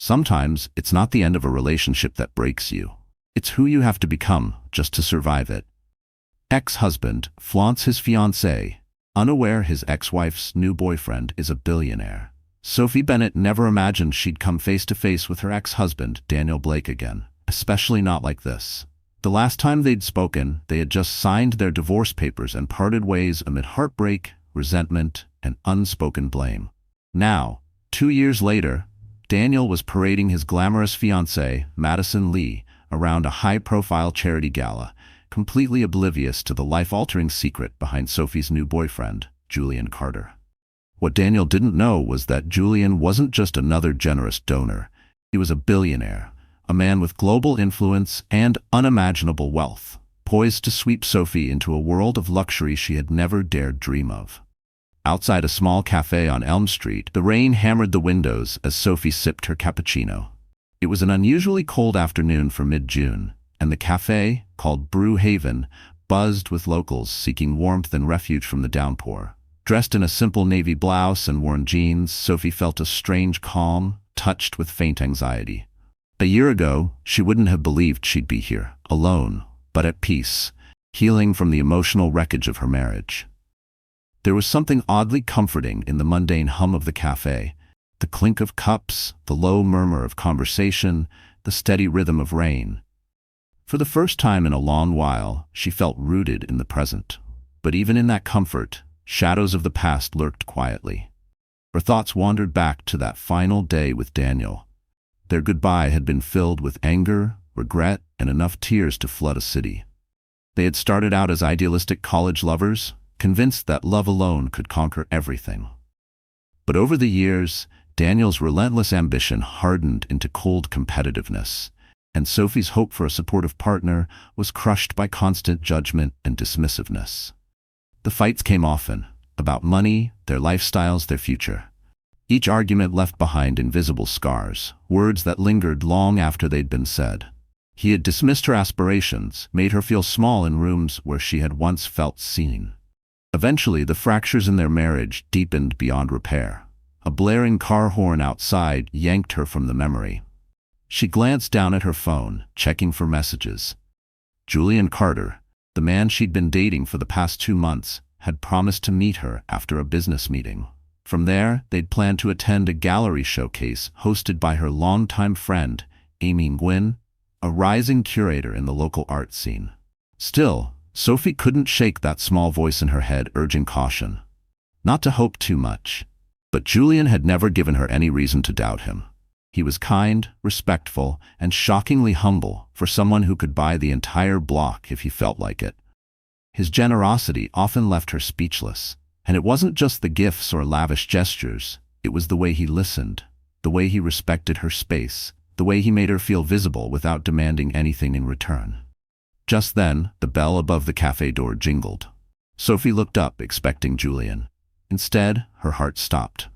Sometimes it's not the end of a relationship that breaks you. It's who you have to become just to survive it. Ex-husband flaunts his fiancée, unaware his ex-wife's new boyfriend is a billionaire. Sophie Bennett never imagined she'd come face to face with her ex-husband, Daniel Blake, again, especially not like this. The last time they'd spoken, they had just signed their divorce papers and parted ways amid heartbreak, resentment, and unspoken blame. Now, 2 years later, Daniel was parading his glamorous fiancée, Madison Lee, around a high-profile charity gala, completely oblivious to the life-altering secret behind Sophie's new boyfriend, Julian Carter. What Daniel didn't know was that Julian wasn't just another generous donor. He was a billionaire, a man with global influence and unimaginable wealth, poised to sweep Sophie into a world of luxury she had never dared dream of. Outside a small cafe on Elm Street, the rain hammered the windows as Sophie sipped her cappuccino. It was an unusually cold afternoon for mid-June, and the cafe, called Brew Haven, buzzed with locals seeking warmth and refuge from the downpour. Dressed in a simple navy blouse and worn jeans, Sophie felt a strange calm, touched with faint anxiety. A year ago, she wouldn't have believed she'd be here, alone, but at peace, healing from the emotional wreckage of her marriage. There was something oddly comforting in the mundane hum of the cafe, the clink of cups, the low murmur of conversation, the steady rhythm of rain. For the first time in a long while, she felt rooted in the present. But even in that comfort, shadows of the past lurked quietly. Her thoughts wandered back to that final day with Daniel. Their goodbye had been filled with anger, regret, and enough tears to flood a city. They had started out as idealistic college lovers, convinced that love alone could conquer everything. But over the years, Daniel's relentless ambition hardened into cold competitiveness, and Sophie's hope for a supportive partner was crushed by constant judgment and dismissiveness. The fights came often, about money, their lifestyles, their future. Each argument left behind invisible scars, words that lingered long after they'd been said. He had dismissed her aspirations, made her feel small in rooms where she had once felt seen. Eventually, the fractures in their marriage deepened beyond repair. A blaring car horn outside yanked her from the memory. She glanced down at her phone, checking for messages. Julian Carter, the man she'd been dating for the past 2 months, had promised to meet her after a business meeting. From there, they'd planned to attend a gallery showcase hosted by her longtime friend, Amy Nguyen, a rising curator in the local art scene. Still, Sophie couldn't shake that small voice in her head urging caution. Not to hope too much. But Julian had never given her any reason to doubt him. He was kind, respectful, and shockingly humble for someone who could buy the entire block if he felt like it. His generosity often left her speechless, and it wasn't just the gifts or lavish gestures, it was the way he listened, the way he respected her space, the way he made her feel visible without demanding anything in return. Just then, the bell above the cafe door jingled. Sophie looked up, expecting Julian. Instead, her heart stopped.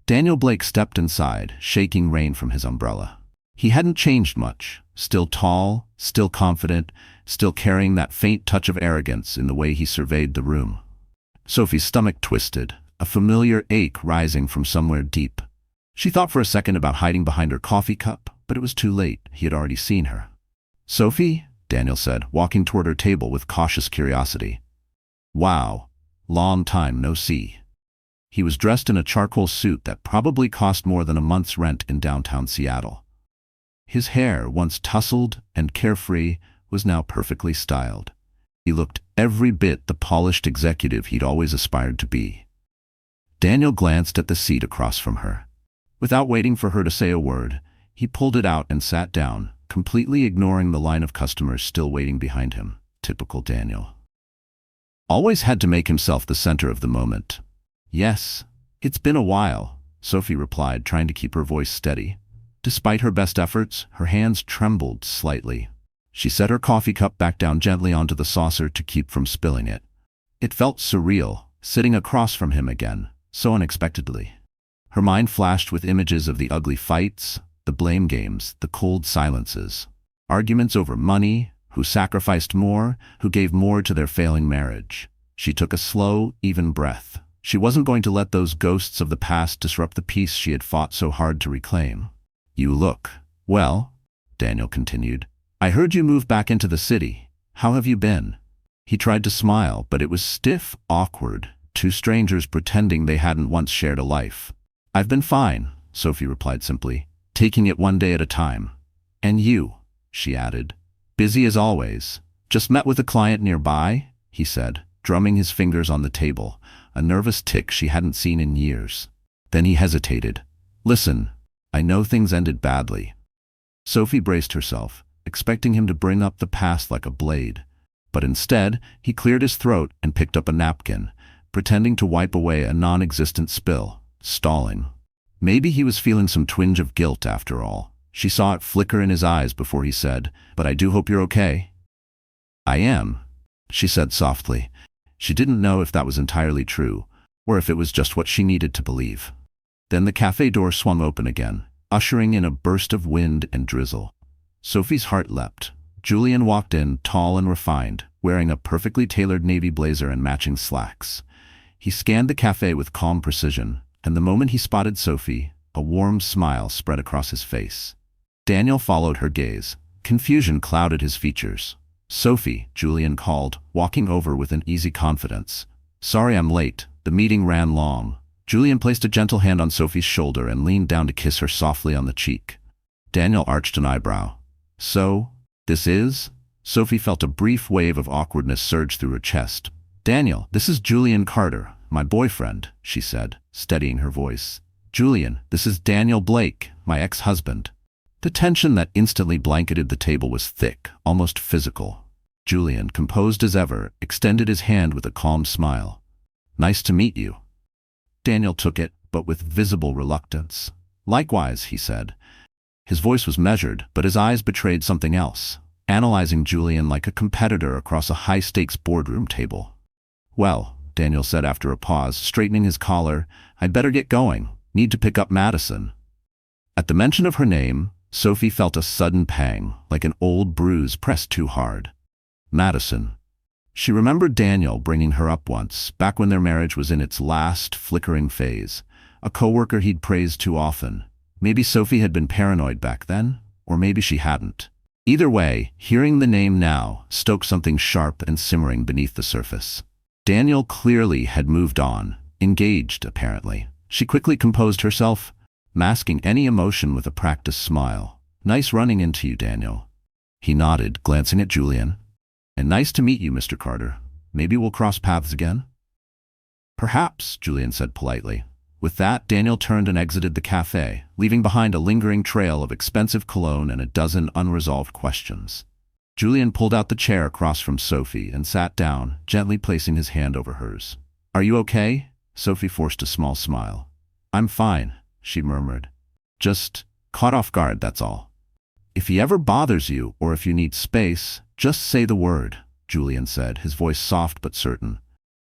Daniel Blake stepped inside, shaking rain from his umbrella. He hadn't changed much, still tall, still confident, still carrying that faint touch of arrogance in the way he surveyed the room. Sophie's stomach twisted, a familiar ache rising from somewhere deep. She thought for a second about hiding behind her coffee cup, but it was too late. He had already seen her. "Sophie?" Daniel said, walking toward her table with cautious curiosity. "Wow, long time no see." He was dressed in a charcoal suit that probably cost more than a month's rent in downtown Seattle. His hair, once tousled and carefree, was now perfectly styled. He looked every bit the polished executive he'd always aspired to be. Daniel glanced at the seat across from her. Without waiting for her to say a word, he pulled it out and sat down, completely ignoring the line of customers still waiting behind him. Typical Daniel. Always had to make himself the center of the moment. "Yes, it's been a while," Sophie replied, trying to keep her voice steady. Despite her best efforts, her hands trembled slightly. She set her coffee cup back down gently onto the saucer to keep from spilling it. It felt surreal, sitting across from him again, so unexpectedly. Her mind flashed with images of the ugly fights, the blame games, the cold silences. Arguments over money, who sacrificed more, who gave more to their failing marriage. She took a slow, even breath. She wasn't going to let those ghosts of the past disrupt the peace she had fought so hard to reclaim. You look well, Daniel continued. I heard you moved back into the city. How have you been? He tried to smile, but it was stiff, awkward, two strangers pretending they hadn't once shared a life. I've been fine, Sophie replied simply, taking it one day at a time. And you, she added. Busy as always. Just met with a client nearby, he said, drumming his fingers on the table, a nervous tic she hadn't seen in years. Then he hesitated. Listen, I know things ended badly. Sophie braced herself, expecting him to bring up the past like a blade. But instead, he cleared his throat and picked up a napkin, pretending to wipe away a non-existent spill, stalling. Maybe he was feeling some twinge of guilt after all. She saw it flicker in his eyes before he said, But I do hope you're okay. I am, she said softly. She didn't know if that was entirely true, or if it was just what she needed to believe. Then the cafe door swung open again, ushering in a burst of wind and drizzle. Sophie's heart leapt. Julian walked in, tall and refined, wearing a perfectly tailored navy blazer and matching slacks. He scanned the cafe with calm precision, and the moment he spotted Sophie, a warm smile spread across his face. Daniel followed her gaze. Confusion clouded his features. Sophie, Julian called, walking over with an easy confidence. Sorry I'm late. The meeting ran long. Julian placed a gentle hand on Sophie's shoulder and leaned down to kiss her softly on the cheek. Daniel arched an eyebrow. So, this is? Sophie felt a brief wave of awkwardness surge through her chest. Daniel, this is Julian Carter, my boyfriend, she said, steadying her voice. Julian, this is Daniel Blake, my ex-husband. The tension that instantly blanketed the table was thick, almost physical. Julian, composed as ever, extended his hand with a calm smile. Nice to meet you. Daniel took it, but with visible reluctance. Likewise, he said. His voice was measured, but his eyes betrayed something else, analyzing Julian like a competitor across a high-stakes boardroom table. Well, Daniel said after a pause, straightening his collar, I'd better get going. Need to pick up Madison. At the mention of her name, Sophie felt a sudden pang, like an old bruise pressed too hard. Madison. She remembered Daniel bringing her up once, back when their marriage was in its last, flickering phase. A coworker he'd praised too often. Maybe Sophie had been paranoid back then, or maybe she hadn't. Either way, hearing the name now stoked something sharp and simmering beneath the surface. Daniel clearly had moved on, engaged apparently. She quickly composed herself, masking any emotion with a practiced smile. Nice running into you, Daniel. He nodded, glancing at Julian. And nice to meet you, Mr. Carter. Maybe we'll cross paths again? Perhaps, Julian said politely. With that, Daniel turned and exited the cafe, leaving behind a lingering trail of expensive cologne and a dozen unresolved questions. Julian pulled out the chair across from Sophie and sat down, gently placing his hand over hers. Are you okay? Sophie forced a small smile. I'm fine, she murmured. Just caught off guard, that's all. If he ever bothers you, or if you need space, just say the word, Julian said, his voice soft but certain.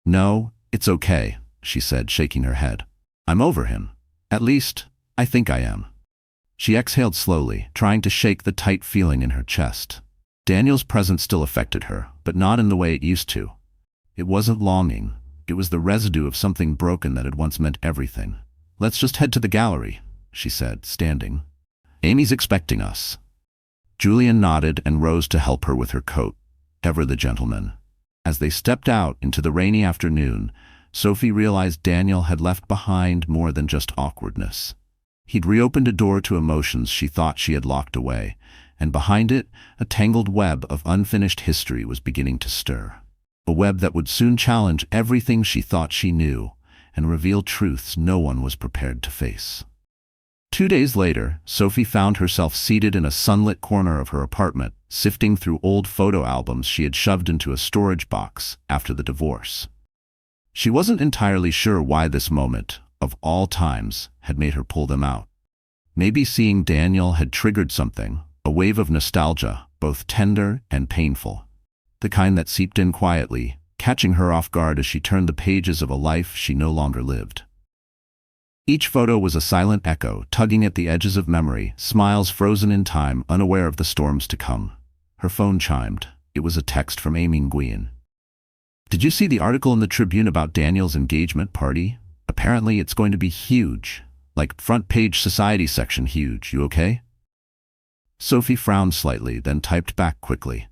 No, it's okay, she said, shaking her head. I'm over him. At least, I think I am. She exhaled slowly, trying to shake the tight feeling in her chest. Daniel's presence still affected her, but not in the way it used to. It wasn't longing. It was the residue of something broken that had once meant everything. Let's just head to the gallery, she said, standing. Amy's expecting us. Julian nodded and rose to help her with her coat, ever the gentleman. As they stepped out into the rainy afternoon, Sophie realized Daniel had left behind more than just awkwardness. He'd reopened a door to emotions she thought she had locked away, and behind it, a tangled web of unfinished history was beginning to stir. A web that would soon challenge everything she thought she knew, and reveal truths no one was prepared to face. 2 days later, Sophie found herself seated in a sunlit corner of her apartment, sifting through old photo albums she had shoved into a storage box after the divorce. She wasn't entirely sure why this moment, of all times, had made her pull them out. Maybe seeing Daniel had triggered something, a wave of nostalgia, both tender and painful. The kind that seeped in quietly, catching her off guard as she turned the pages of a life she no longer lived. Each photo was a silent echo, tugging at the edges of memory, smiles frozen in time, unaware of the storms to come. Her phone chimed. It was a text from Amy Nguyen. Did you see the article in the Tribune about Daniel's engagement party? Apparently it's going to be huge. Like front page society section huge. You okay? Sophie frowned slightly, then typed back quickly.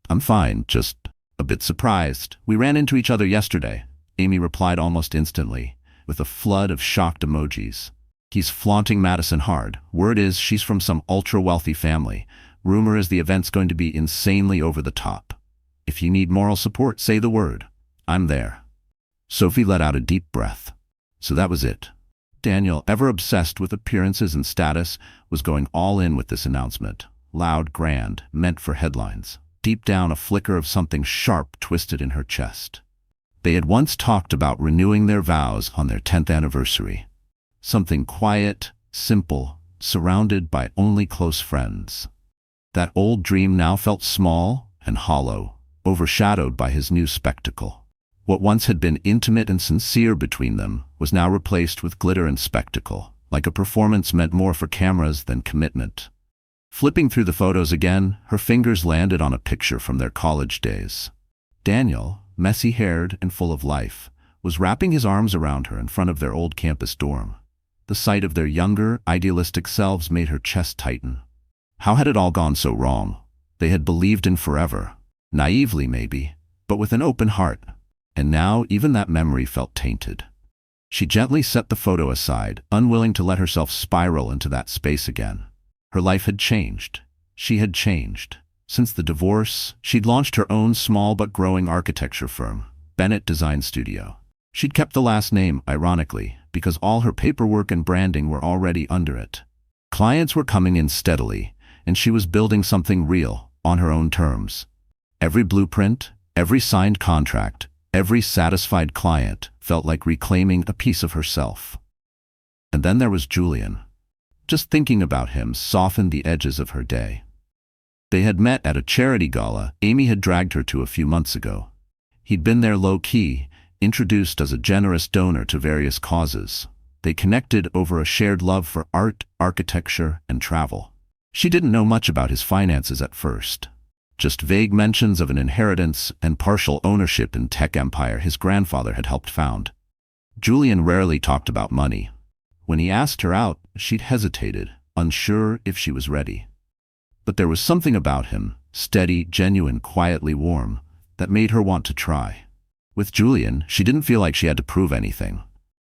I'm fine, just a bit surprised. We ran into each other yesterday, Amy replied almost instantly, with a flood of shocked emojis. He's flaunting Madison hard. Word is she's from some ultra-wealthy family. Rumor is the event's going to be insanely over the top. If you need moral support, say the word. I'm there. Sophie let out a deep breath. So that was it. Daniel, ever obsessed with appearances and status, was going all in with this announcement. Loud, grand, meant for headlines. Deep down, a flicker of something sharp twisted in her chest. They had once talked about renewing their vows on their 10th anniversary. Something quiet, simple, surrounded by only close friends. That old dream now felt small and hollow, overshadowed by his new spectacle. What once had been intimate and sincere between them was now replaced with glitter and spectacle, like a performance meant more for cameras than commitment. Flipping through the photos again, her fingers landed on a picture from their college days. Daniel, messy-haired and full of life, was wrapping his arms around her in front of their old campus dorm. The sight of their younger, idealistic selves made her chest tighten. How had it all gone so wrong? They had believed in forever. Naively, maybe, but with an open heart. And now even that memory felt tainted. She gently set the photo aside, unwilling to let herself spiral into that space again. Her life had changed. She had changed. Since the divorce, she'd launched her own small but growing architecture firm, Bennett Design Studio. She'd kept the last name, ironically, because all her paperwork and branding were already under it. Clients were coming in steadily, and she was building something real, on her own terms. Every blueprint, every signed contract, every satisfied client felt like reclaiming a piece of herself. And then there was Julian. Just thinking about him softened the edges of her day. They had met at a charity gala Amy had dragged her to a few months ago. He'd been there low-key, introduced as a generous donor to various causes. They connected over a shared love for art, architecture, and travel. She didn't know much about his finances at first. Just vague mentions of an inheritance and partial ownership in tech empire his grandfather had helped found. Julian rarely talked about money. When he asked her out, she'd hesitated, unsure if she was ready. But there was something about him, steady, genuine, quietly warm, that made her want to try. With Julian, she didn't feel like she had to prove anything.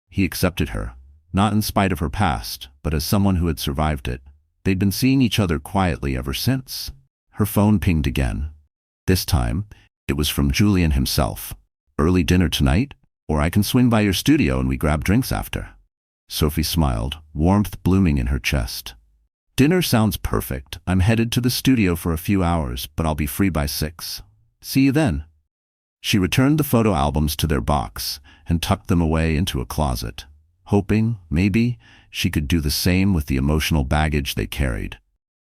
He accepted her, not in spite of her past, but as someone who had survived it. They'd been seeing each other quietly ever since. Her phone pinged again. This time, it was from Julian himself. Early dinner tonight? Or I can swing by your studio and we grab drinks after. Sophie smiled, warmth blooming in her chest. Dinner sounds perfect. I'm headed to the studio for a few hours, but I'll be free by 6. See you then. She returned the photo albums to their box and tucked them away into a closet, hoping, maybe, she could do the same with the emotional baggage they carried.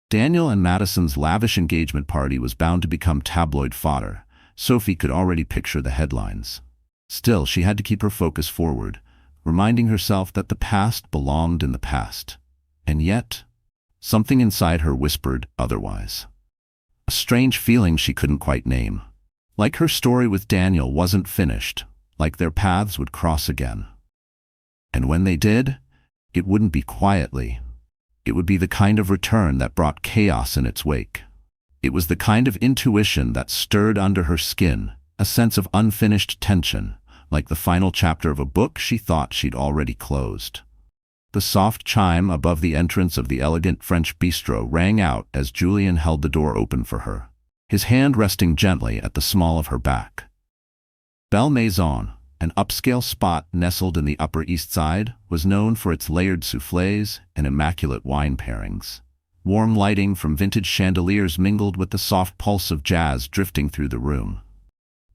Daniel and Madison's lavish engagement party was bound to become tabloid fodder. Sophie could already picture the headlines. Still, she had to keep her focus forward, reminding herself that the past belonged in the past. And yet, something inside her whispered otherwise. A strange feeling she couldn't quite name. Like her story with Daniel wasn't finished, like their paths would cross again. And when they did, it wouldn't be quietly. It would be the kind of return that brought chaos in its wake. It was the kind of intuition that stirred under her skin, a sense of unfinished tension, like the final chapter of a book she thought she'd already closed. The soft chime above the entrance of the elegant French bistro rang out as Julian held the door open for her, his hand resting gently at the small of her back. Belle Maison, an upscale spot nestled in the Upper East Side, was known for its layered soufflés and immaculate wine pairings. Warm lighting from vintage chandeliers mingled with the soft pulse of jazz drifting through the room.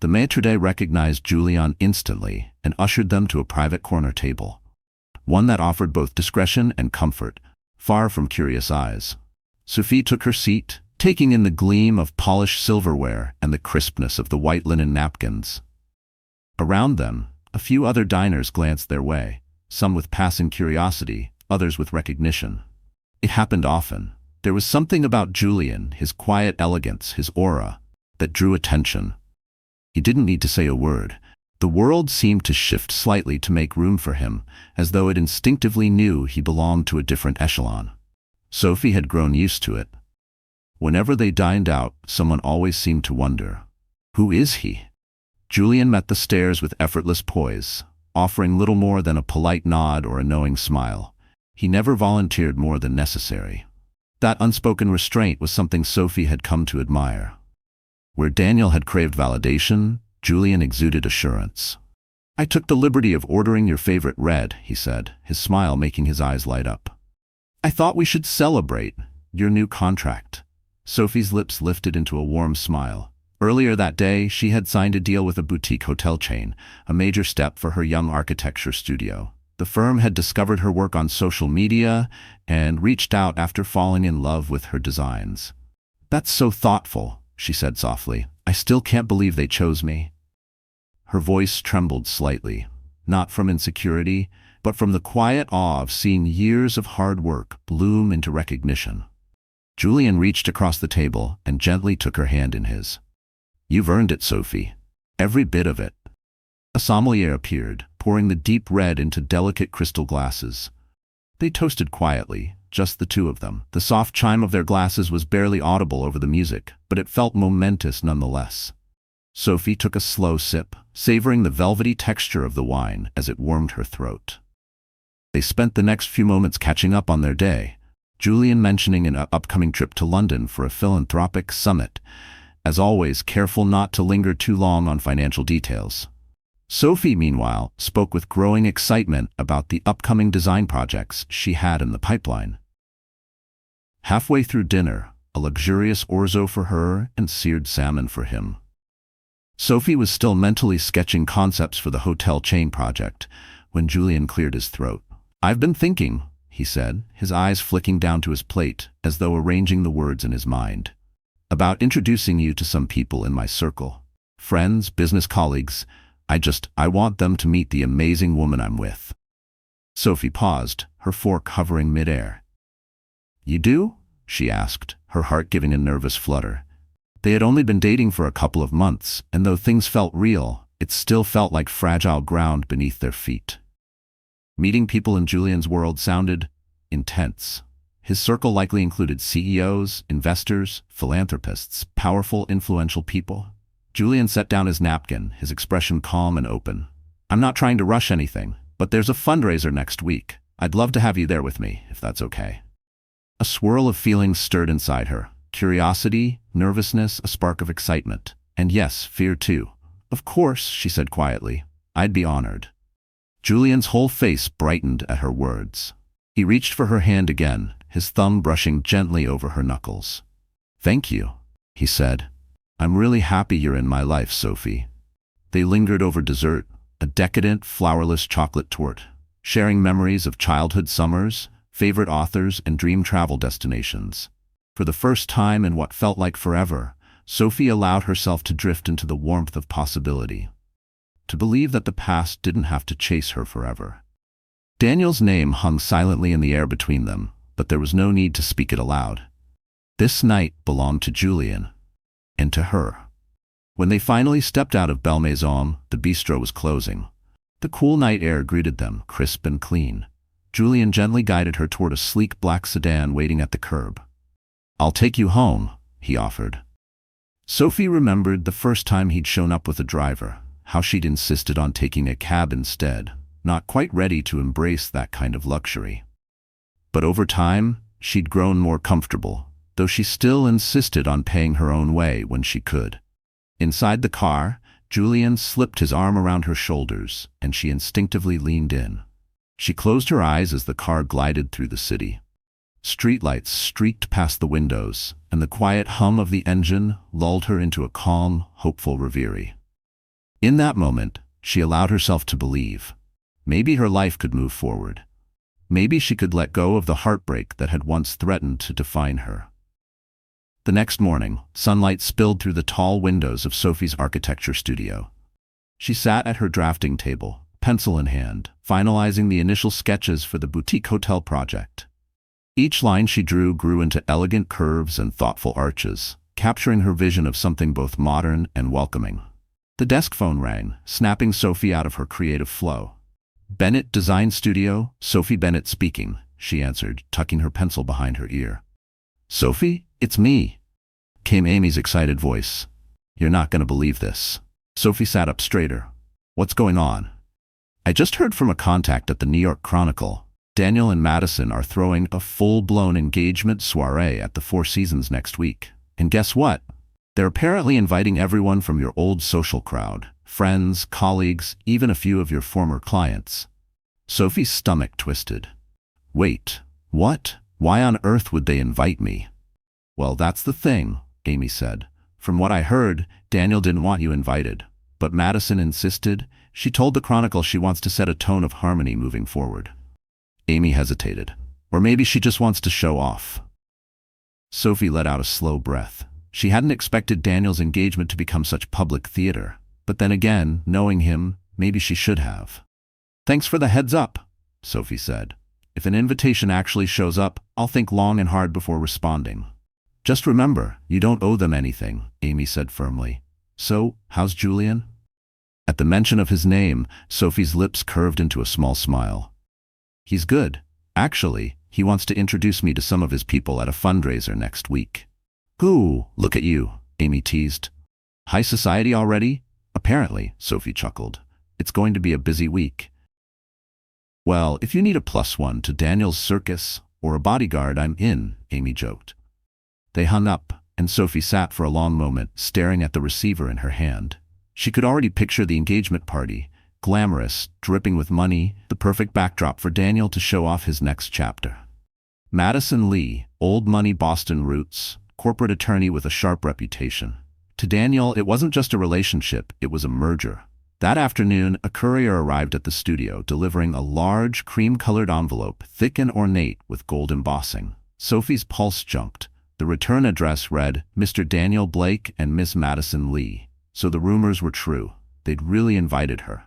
The maitre d' recognized Julian instantly and ushered them to a private corner table, one that offered both discretion and comfort, far from curious eyes. Sophie took her seat, taking in the gleam of polished silverware and the crispness of the white linen napkins. Around them, a few other diners glanced their way, some with passing curiosity, others with recognition. It happened often. There was something about Julian, his quiet elegance, his aura, that drew attention. He didn't need to say a word. The world seemed to shift slightly to make room for him, as though it instinctively knew he belonged to a different echelon. Sophie had grown used to it. Whenever they dined out, someone always seemed to wonder, who is he? Julian met the stares with effortless poise, offering little more than a polite nod or a knowing smile. He never volunteered more than necessary. That unspoken restraint was something Sophie had come to admire. Where Daniel had craved validation, Julian exuded assurance. "I took the liberty of ordering your favorite red," he said, his smile making his eyes light up. "I thought we should celebrate your new contract." Sophie's lips lifted into a warm smile. Earlier that day, she had signed a deal with a boutique hotel chain, a major step for her young architecture studio. The firm had discovered her work on social media and reached out after falling in love with her designs. "That's so thoughtful," she said softly. "I still can't believe they chose me." Her voice trembled slightly, not from insecurity, but from the quiet awe of seeing years of hard work bloom into recognition. Julian reached across the table and gently took her hand in his. "You've earned it, Sophie. Every bit of it." A sommelier appeared, pouring the deep red into delicate crystal glasses. They toasted quietly, just the two of them. The soft chime of their glasses was barely audible over the music, but it felt momentous nonetheless. Sophie took a slow sip, savoring the velvety texture of the wine as it warmed her throat. They spent the next few moments catching up on their day, Julian mentioning an upcoming trip to London for a philanthropic summit, as always careful not to linger too long on financial details. Sophie, meanwhile, spoke with growing excitement about the upcoming design projects she had in the pipeline. Halfway through dinner, a luxurious orzo for her and seared salmon for him. Sophie was still mentally sketching concepts for the hotel chain project when Julian cleared his throat. "I've been thinking," he said, his eyes flicking down to his plate as though arranging the words in his mind, "about introducing you to some people in my circle. Friends, business colleagues. I want them to meet the amazing woman I'm with." Sophie paused, her fork hovering midair. "You do?" she asked, her heart giving a nervous flutter. They had only been dating for a couple of months, and though things felt real, it still felt like fragile ground beneath their feet. Meeting people in Julian's world sounded intense. His circle likely included CEOs, investors, philanthropists, powerful, influential people. Julian set down his napkin, his expression calm and open. "I'm not trying to rush anything, but there's a fundraiser next week. I'd love to have you there with me, if that's okay." A swirl of feelings stirred inside her. Curiosity, nervousness, a spark of excitement. And yes, fear too. "Of course," she said quietly. "I'd be honored." Julian's whole face brightened at her words. He reached for her hand again, his thumb brushing gently over her knuckles. "Thank you," he said. "I'm really happy you're in my life, Sophie." They lingered over dessert, a decadent, flourless chocolate torte, sharing memories of childhood summers, favorite authors, and dream travel destinations. For the first time in what felt like forever, Sophie allowed herself to drift into the warmth of possibility, to believe that the past didn't have to chase her forever. Daniel's name hung silently in the air between them, but there was no need to speak it aloud. This night belonged to Julian, and to her. When they finally stepped out of Belle Maison, the bistro was closing. The cool night air greeted them, crisp and clean. Julian gently guided her toward a sleek black sedan waiting at the curb. "I'll take you home," he offered. Sophie remembered the first time he'd shown up with a driver, how she'd insisted on taking a cab instead, not quite ready to embrace that kind of luxury. But over time, she'd grown more comfortable, though she still insisted on paying her own way when she could. Inside the car, Julian slipped his arm around her shoulders, and she instinctively leaned in. She closed her eyes as the car glided through the city. Streetlights streaked past the windows, and the quiet hum of the engine lulled her into a calm, hopeful reverie. In that moment, she allowed herself to believe. Maybe her life could move forward. Maybe she could let go of the heartbreak that had once threatened to define her. The next morning, sunlight spilled through the tall windows of Sophie's architecture studio. She sat at her drafting table, pencil in hand, finalizing the initial sketches for the boutique hotel project. Each line she drew grew into elegant curves and thoughtful arches, capturing her vision of something both modern and welcoming. The desk phone rang, snapping Sophie out of her creative flow. "Bennett Design Studio, Sophie Bennett speaking," she answered, tucking her pencil behind her ear. "Sophie, it's me," came Amy's excited voice. "You're not going to believe this." Sophie sat up straighter. "What's going on?" "I just heard from a contact at the New York Chronicle. Daniel and Madison are throwing a full-blown engagement soiree at the Four Seasons next week. And guess what? They're apparently inviting everyone from your old social crowd, friends, colleagues, even a few of your former clients." Sophie's stomach twisted. "Wait, what? Why on earth would they invite me?" "Well, that's the thing," Amy said. "From what I heard, Daniel didn't want you invited. But Madison insisted. She told the Chronicle she wants to set a tone of harmony moving forward." Amy hesitated. "Or maybe she just wants to show off." Sophie let out a slow breath. She hadn't expected Daniel's engagement to become such public theater. But then again, knowing him, maybe she should have. "Thanks for the heads up," Sophie said. "If an invitation actually shows up, I'll think long and hard before responding." "Just remember, you don't owe them anything," Amy said firmly. "So, how's Julian?" At the mention of his name, Sophie's lips curved into a small smile. "He's good. Actually, he wants to introduce me to some of his people at a fundraiser next week." "Ooh, look at you," Amy teased. "High society already?" "Apparently," Sophie chuckled. "It's going to be a busy week." "Well, if you need a +1 to Daniel's circus or a bodyguard, I'm in," Amy joked. They hung up, and Sophie sat for a long moment, staring at the receiver in her hand. She could already picture the engagement party, glamorous, dripping with money, the perfect backdrop for Daniel to show off his next chapter. Madison Lee, old money Boston roots, corporate attorney with a sharp reputation. To Daniel, it wasn't just a relationship, it was a merger. That afternoon, a courier arrived at the studio, delivering a large, cream-colored envelope, thick and ornate with gold embossing. Sophie's pulse jumped. The return address read, "Mr. Daniel Blake and Miss Madison Lee." So the rumors were true. They'd really invited her.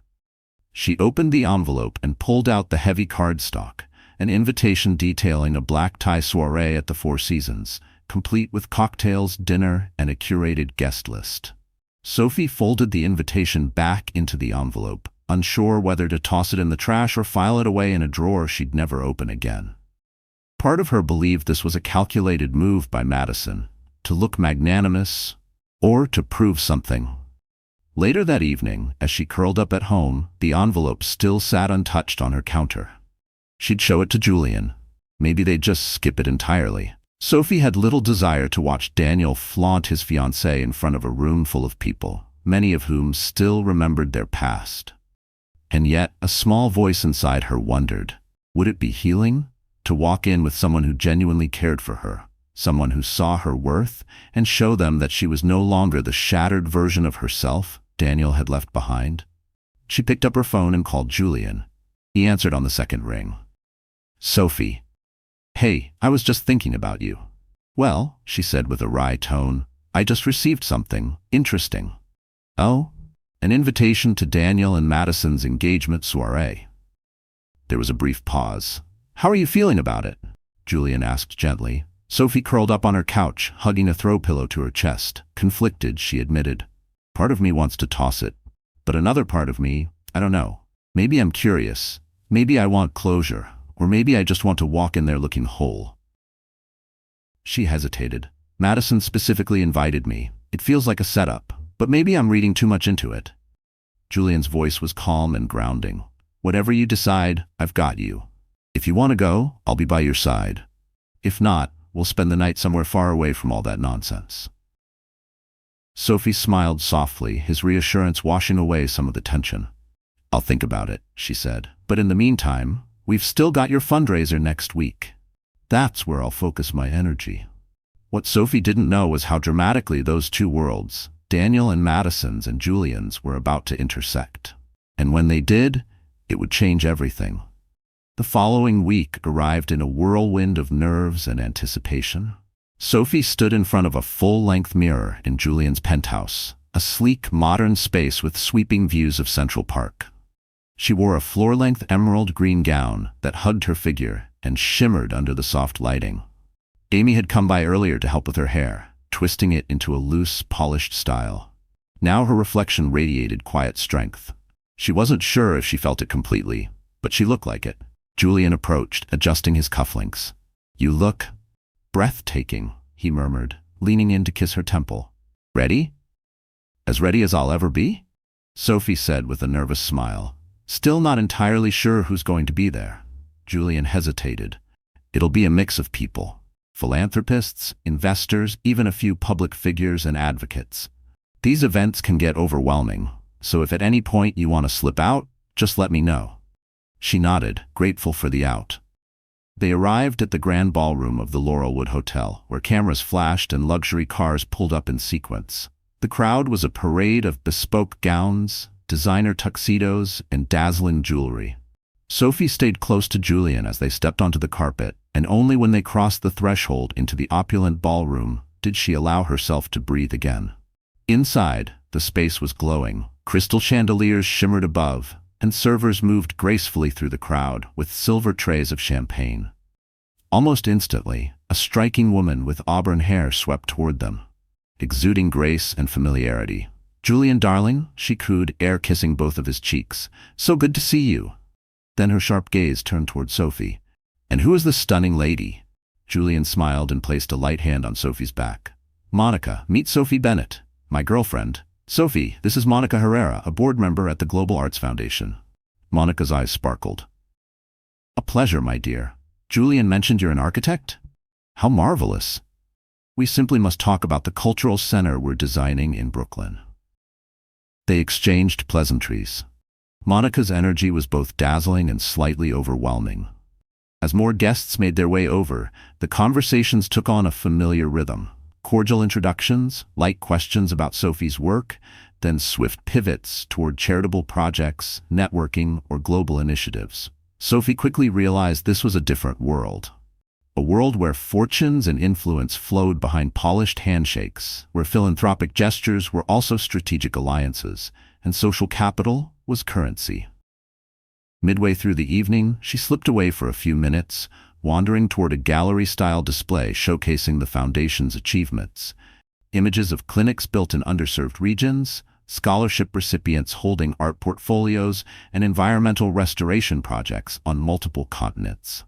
She opened the envelope and pulled out the heavy cardstock, an invitation detailing a black tie soiree at the Four Seasons, complete with cocktails, dinner, and a curated guest list. Sophie folded the invitation back into the envelope, unsure whether to toss it in the trash or file it away in a drawer she'd never open again. Part of her believed this was a calculated move by Madison, to look magnanimous or to prove something. Later that evening, as she curled up at home, the envelope still sat untouched on her counter. She'd show it to Julian. Maybe they'd just skip it entirely. Sophie had little desire to watch Daniel flaunt his fiancée in front of a room full of people, many of whom still remembered their past. And yet, a small voice inside her wondered, would it be healing to walk in with someone who genuinely cared for her, someone who saw her worth, and show them that she was no longer the shattered version of herself Daniel had left behind? She picked up her phone and called Julian. He answered on the second ring. "Sophie. Hey, I was just thinking about you." "Well," she said with a wry tone, "I just received something interesting." "Oh? An invitation to Daniel and Madison's engagement soiree." There was a brief pause. "How are you feeling about it?" Julian asked gently. Sophie curled up on her couch, hugging a throw pillow to her chest. Conflicted, she admitted. "Part of me wants to toss it, but another part of me, I don't know. Maybe I'm curious. Maybe I want closure. Or maybe I just want to walk in there looking whole." She hesitated. "Madison specifically invited me. It feels like a setup, but maybe I'm reading too much into it." Julian's voice was calm and grounding. "Whatever you decide, I've got you. If you want to go, I'll be by your side. If not, we'll spend the night somewhere far away from all that nonsense." Sophie smiled softly, his reassurance washing away some of the tension. "I'll think about it," she said. "But in the meantime, we've still got your fundraiser next week. That's where I'll focus my energy." What Sophie didn't know was how dramatically those two worlds, Daniel and Madison's and Julian's, were about to intersect. And when they did, it would change everything. The following week arrived in a whirlwind of nerves and anticipation. Sophie stood in front of a full-length mirror in Julian's penthouse, a sleek, modern space with sweeping views of Central Park. She wore a floor-length emerald green gown that hugged her figure and shimmered under the soft lighting. Amy had come by earlier to help with her hair, twisting it into a loose, polished style. Now her reflection radiated quiet strength. She wasn't sure if she felt it completely, but she looked like it. Julian approached, adjusting his cufflinks. "You look breathtaking," he murmured, leaning in to kiss her temple. "Ready?" "As ready as I'll ever be?" Sophie said with a nervous smile. Still not entirely sure who's going to be there. Julian hesitated. "It'll be a mix of people. Philanthropists, investors, even a few public figures and advocates. These events can get overwhelming, so if at any point you want to slip out, just let me know." She nodded, grateful for the out. They arrived at the grand ballroom of the Laurelwood Hotel, where cameras flashed and luxury cars pulled up in sequence. The crowd was a parade of bespoke gowns, designer tuxedos, and dazzling jewelry. Sophie stayed close to Julian as they stepped onto the carpet, and only when they crossed the threshold into the opulent ballroom did she allow herself to breathe again. Inside, the space was glowing. Crystal chandeliers shimmered above, and servers moved gracefully through the crowd with silver trays of champagne. Almost instantly, a striking woman with auburn hair swept toward them, exuding grace and familiarity. "Julian, darling," she cooed, air-kissing both of his cheeks. "So good to see you." Then her sharp gaze turned toward Sophie. "And who is this stunning lady?" Julian smiled and placed a light hand on Sophie's back. "Monica, meet Sophie Bennett, my girlfriend. Sophie, this is Monica Herrera, a board member at the Global Arts Foundation." Monica's eyes sparkled. "A pleasure, my dear. Julian mentioned you're an architect? How marvelous. We simply must talk about the cultural center we're designing in Brooklyn." They exchanged pleasantries. Monica's energy was both dazzling and slightly overwhelming. As more guests made their way over, the conversations took on a familiar rhythm. Cordial introductions, light questions about Sophie's work, then swift pivots toward charitable projects, networking, or global initiatives. Sophie quickly realized this was a different world. A world where fortunes and influence flowed behind polished handshakes, where philanthropic gestures were also strategic alliances, and social capital was currency. Midway through the evening, she slipped away for a few minutes, wandering toward a gallery-style display showcasing the Foundation's achievements. Images of clinics built in underserved regions, scholarship recipients holding art portfolios, and environmental restoration projects on multiple continents.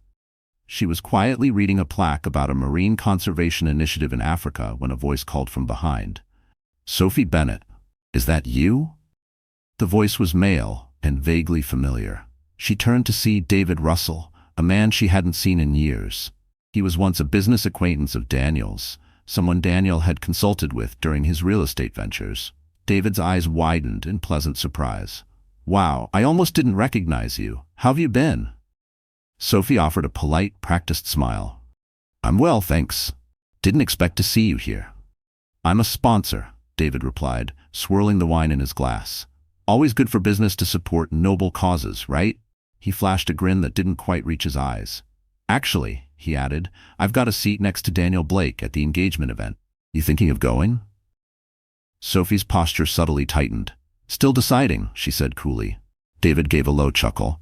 She was quietly reading a plaque about a marine conservation initiative in Africa when a voice called from behind. "Sophie Bennett, is that you?" The voice was male and vaguely familiar. She turned to see David Russell, a man she hadn't seen in years. He was once a business acquaintance of Daniel's, someone Daniel had consulted with during his real estate ventures. David's eyes widened in pleasant surprise. "Wow, I almost didn't recognize you. How have you been?" Sophie offered a polite, practiced smile. "I'm well, thanks. Didn't expect to see you here." "I'm a sponsor," David replied, swirling the wine in his glass. "Always good for business to support noble causes, right?" He flashed a grin that didn't quite reach his eyes. "Actually," he added, "I've got a seat next to Daniel Blake at the engagement event. You thinking of going?" Sophie's posture subtly tightened. "Still deciding," she said coolly. David gave a low chuckle.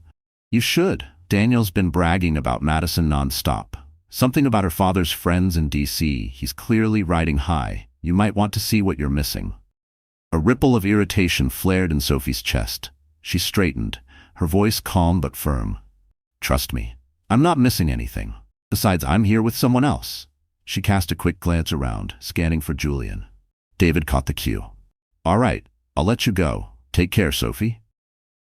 "You should. Daniel's been bragging about Madison nonstop. Something about her father's friends in D.C. He's clearly riding high. You might want to see what you're missing." A ripple of irritation flared in Sophie's chest. She straightened, her voice calm but firm. "Trust me, I'm not missing anything. Besides, I'm here with someone else." She cast a quick glance around, scanning for Julian. David caught the cue. "All right, I'll let you go. Take care, Sophie."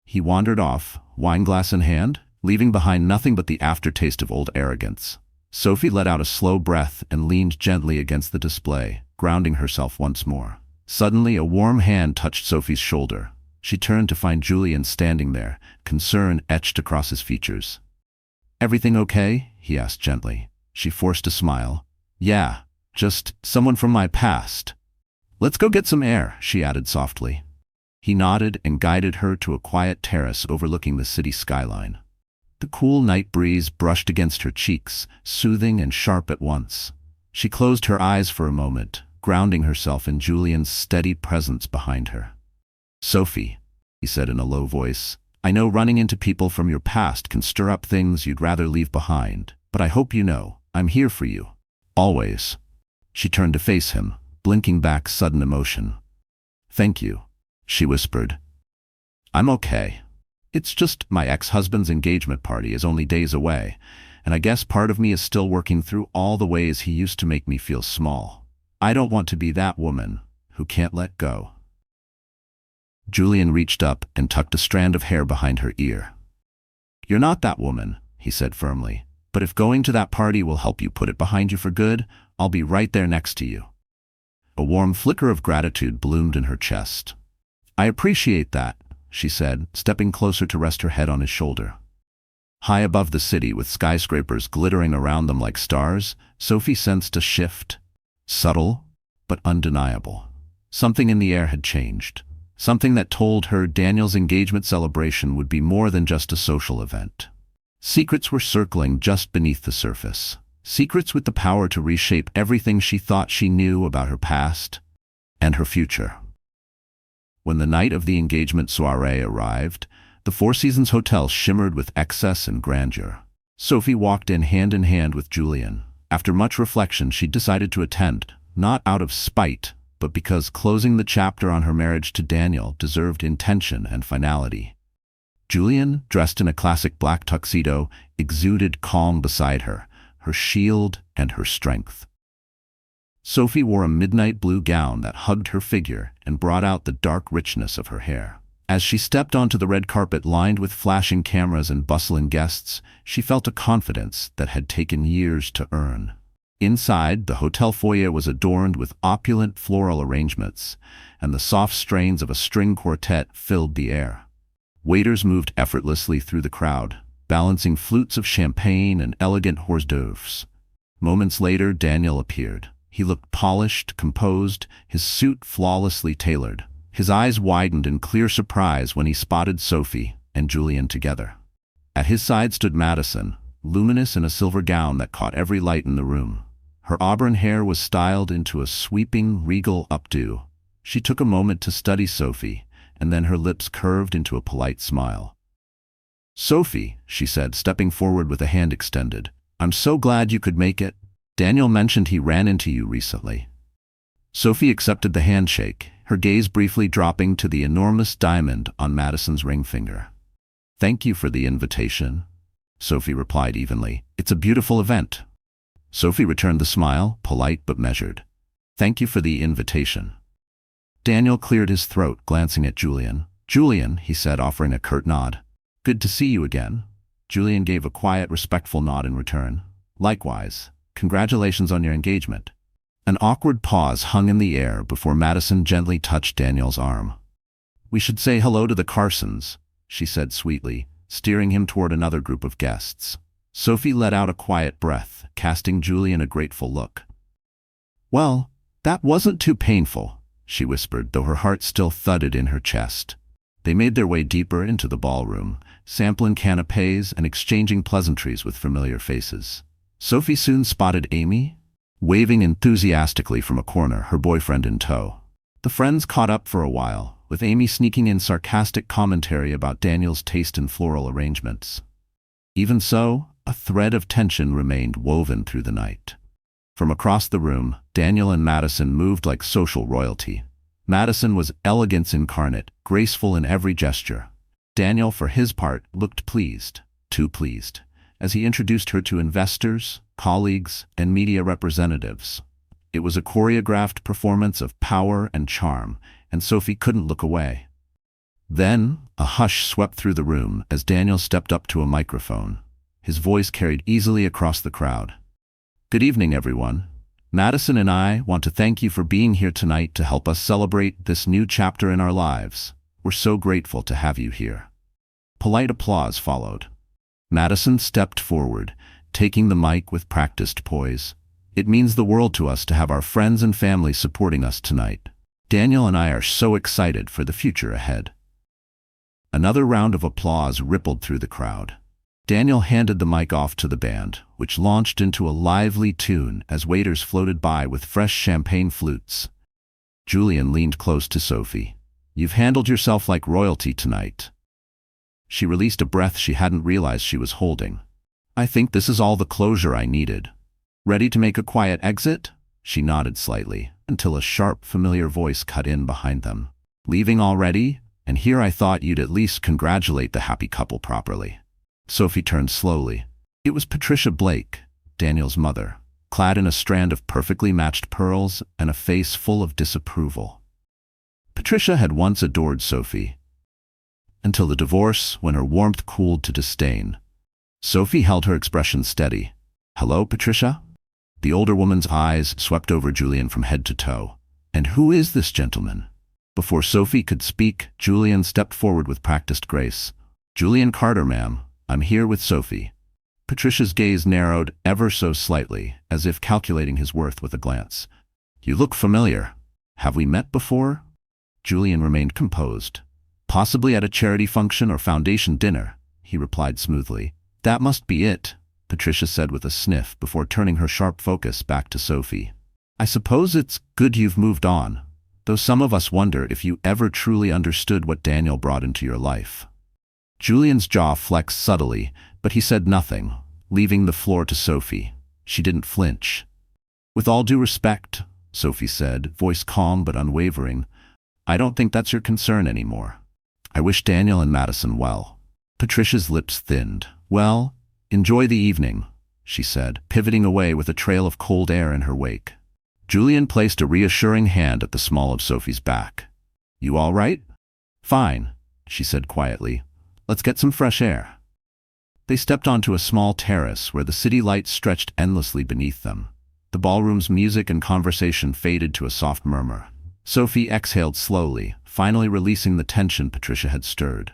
He wandered off, wineglass in hand, leaving behind nothing but the aftertaste of old arrogance. Sophie let out a slow breath and leaned gently against the display, grounding herself once more. Suddenly, a warm hand touched Sophie's shoulder. She turned to find Julian standing there, concern etched across his features. "Everything okay?" he asked gently. She forced a smile. "Yeah, just someone from my past." "Let's go get some air," she added softly. He nodded and guided her to a quiet terrace overlooking the city skyline. The cool night breeze brushed against her cheeks, soothing and sharp at once. She closed her eyes for a moment, grounding herself in Julian's steady presence behind her. "Sophie," he said in a low voice, "I know running into people from your past can stir up things you'd rather leave behind, but I hope you know, I'm here for you. Always." She turned to face him, blinking back sudden emotion. Thank you, she whispered. I'm okay. It's just my ex-husband's engagement party is only days away, and I guess part of me is still working through all the ways he used to make me feel small. I don't want to be that woman who can't let go. Julian reached up and tucked a strand of hair behind her ear. You're not that woman, he said firmly, but if going to that party will help you put it behind you for good, I'll be right there next to you. A warm flicker of gratitude bloomed in her chest. I appreciate that, she said, stepping closer to rest her head on his shoulder. High above the city, with skyscrapers glittering around them like stars, Sophie sensed a shift. Subtle, but undeniable. Something in the air had changed. Something that told her Daniel's engagement celebration would be more than just a social event. Secrets were circling just beneath the surface. Secrets with the power to reshape everything she thought she knew about her past and her future. When the night of the engagement soiree arrived, the Four Seasons Hotel shimmered with excess and grandeur. Sophie walked in hand with Julian. After much reflection, she decided to attend, not out of spite, but because closing the chapter on her marriage to Daniel deserved intention and finality. Julian, dressed in a classic black tuxedo, exuded calm beside her, her shield and her strength. Sophie wore a midnight blue gown that hugged her figure and brought out the dark richness of her hair. As she stepped onto the red carpet lined with flashing cameras and bustling guests, she felt a confidence that had taken years to earn. Inside, the hotel foyer was adorned with opulent floral arrangements, and the soft strains of a string quartet filled the air. Waiters moved effortlessly through the crowd, balancing flutes of champagne and elegant hors d'oeuvres. Moments later, Daniel appeared. He looked polished, composed, his suit flawlessly tailored. His eyes widened in clear surprise when he spotted Sophie and Julian together. At his side stood Madison, luminous in a silver gown that caught every light in the room. Her auburn hair was styled into a sweeping, regal updo. She took a moment to study Sophie, and then her lips curved into a polite smile. Sophie, she said, stepping forward with a hand extended, I'm so glad you could make it. Daniel mentioned he ran into you recently. Sophie accepted the handshake, her gaze briefly dropping to the enormous diamond on Madison's ring finger. Thank you for the invitation, Sophie replied evenly. It's a beautiful event. Sophie returned the smile, polite but measured. Thank you for the invitation. Daniel cleared his throat, glancing at Julian. Julian, he said, offering a curt nod. Good to see you again. Julian gave a quiet, respectful nod in return. Likewise. Congratulations on your engagement. An awkward pause hung in the air before Madison gently touched Daniel's arm. We should say hello to the Carsons, she said sweetly, steering him toward another group of guests. Sophie let out a quiet breath, casting Julian a grateful look. Well, that wasn't too painful, she whispered, though her heart still thudded in her chest. They made their way deeper into the ballroom, sampling canapés and exchanging pleasantries with familiar faces. Sophie soon spotted Amy, waving enthusiastically from a corner, her boyfriend in tow. The friends caught up for a while, with Amy sneaking in sarcastic commentary about Daniel's taste in floral arrangements. Even so, a thread of tension remained woven through the night. From across the room, Daniel and Madison moved like social royalty. Madison was elegance incarnate, graceful in every gesture. Daniel, for his part, looked pleased, too pleased, as he introduced her to investors, colleagues, and media representatives. It was a choreographed performance of power and charm, and Sophie couldn't look away. Then, a hush swept through the room as Daniel stepped up to a microphone. His voice carried easily across the crowd. Good evening, everyone. Madison and I want to thank you for being here tonight to help us celebrate this new chapter in our lives. We're so grateful to have you here. Polite applause followed. Madison stepped forward, taking the mic with practiced poise. It means the world to us to have our friends and family supporting us tonight. Daniel and I are so excited for the future ahead. Another round of applause rippled through the crowd. Daniel handed the mic off to the band, which launched into a lively tune as waiters floated by with fresh champagne flutes. Julian leaned close to Sophie. You've handled yourself like royalty tonight. She released a breath she hadn't realized she was holding. I think this is all the closure I needed. Ready to make a quiet exit? She nodded slightly, until a sharp, familiar voice cut in behind them. Leaving already? And here I thought you'd at least congratulate the happy couple properly. Sophie turned slowly. It was Patricia Blake, Daniel's mother, clad in a strand of perfectly matched pearls and a face full of disapproval. Patricia had once adored Sophie, until the divorce, when her warmth cooled to disdain. Sophie held her expression steady. "Hello, Patricia?" The older woman's eyes swept over Julian from head to toe. "And who is this gentleman?" Before Sophie could speak, Julian stepped forward with practiced grace. "Julian Carter, ma'am. I'm here with Sophie." Patricia's gaze narrowed ever so slightly, as if calculating his worth with a glance. "You look familiar. Have we met before?" Julian remained composed. "Possibly at a charity function or foundation dinner," he replied smoothly. "That must be it," Patricia said with a sniff before turning her sharp focus back to Sophie. "I suppose it's good you've moved on, though some of us wonder if you ever truly understood what Daniel brought into your life." Julian's jaw flexed subtly, but he said nothing, leaving the floor to Sophie. She didn't flinch. "With all due respect," Sophie said, voice calm but unwavering, "I don't think that's your concern anymore. I wish Daniel and Madison well." Patricia's lips thinned. "Well, enjoy the evening," she said, pivoting away with a trail of cold air in her wake. Julian placed a reassuring hand at the small of Sophie's back. "You all right?" "Fine," she said quietly. "Let's get some fresh air." They stepped onto a small terrace where the city lights stretched endlessly beneath them. The ballroom's music and conversation faded to a soft murmur. Sophie exhaled slowly, finally releasing the tension Patricia had stirred.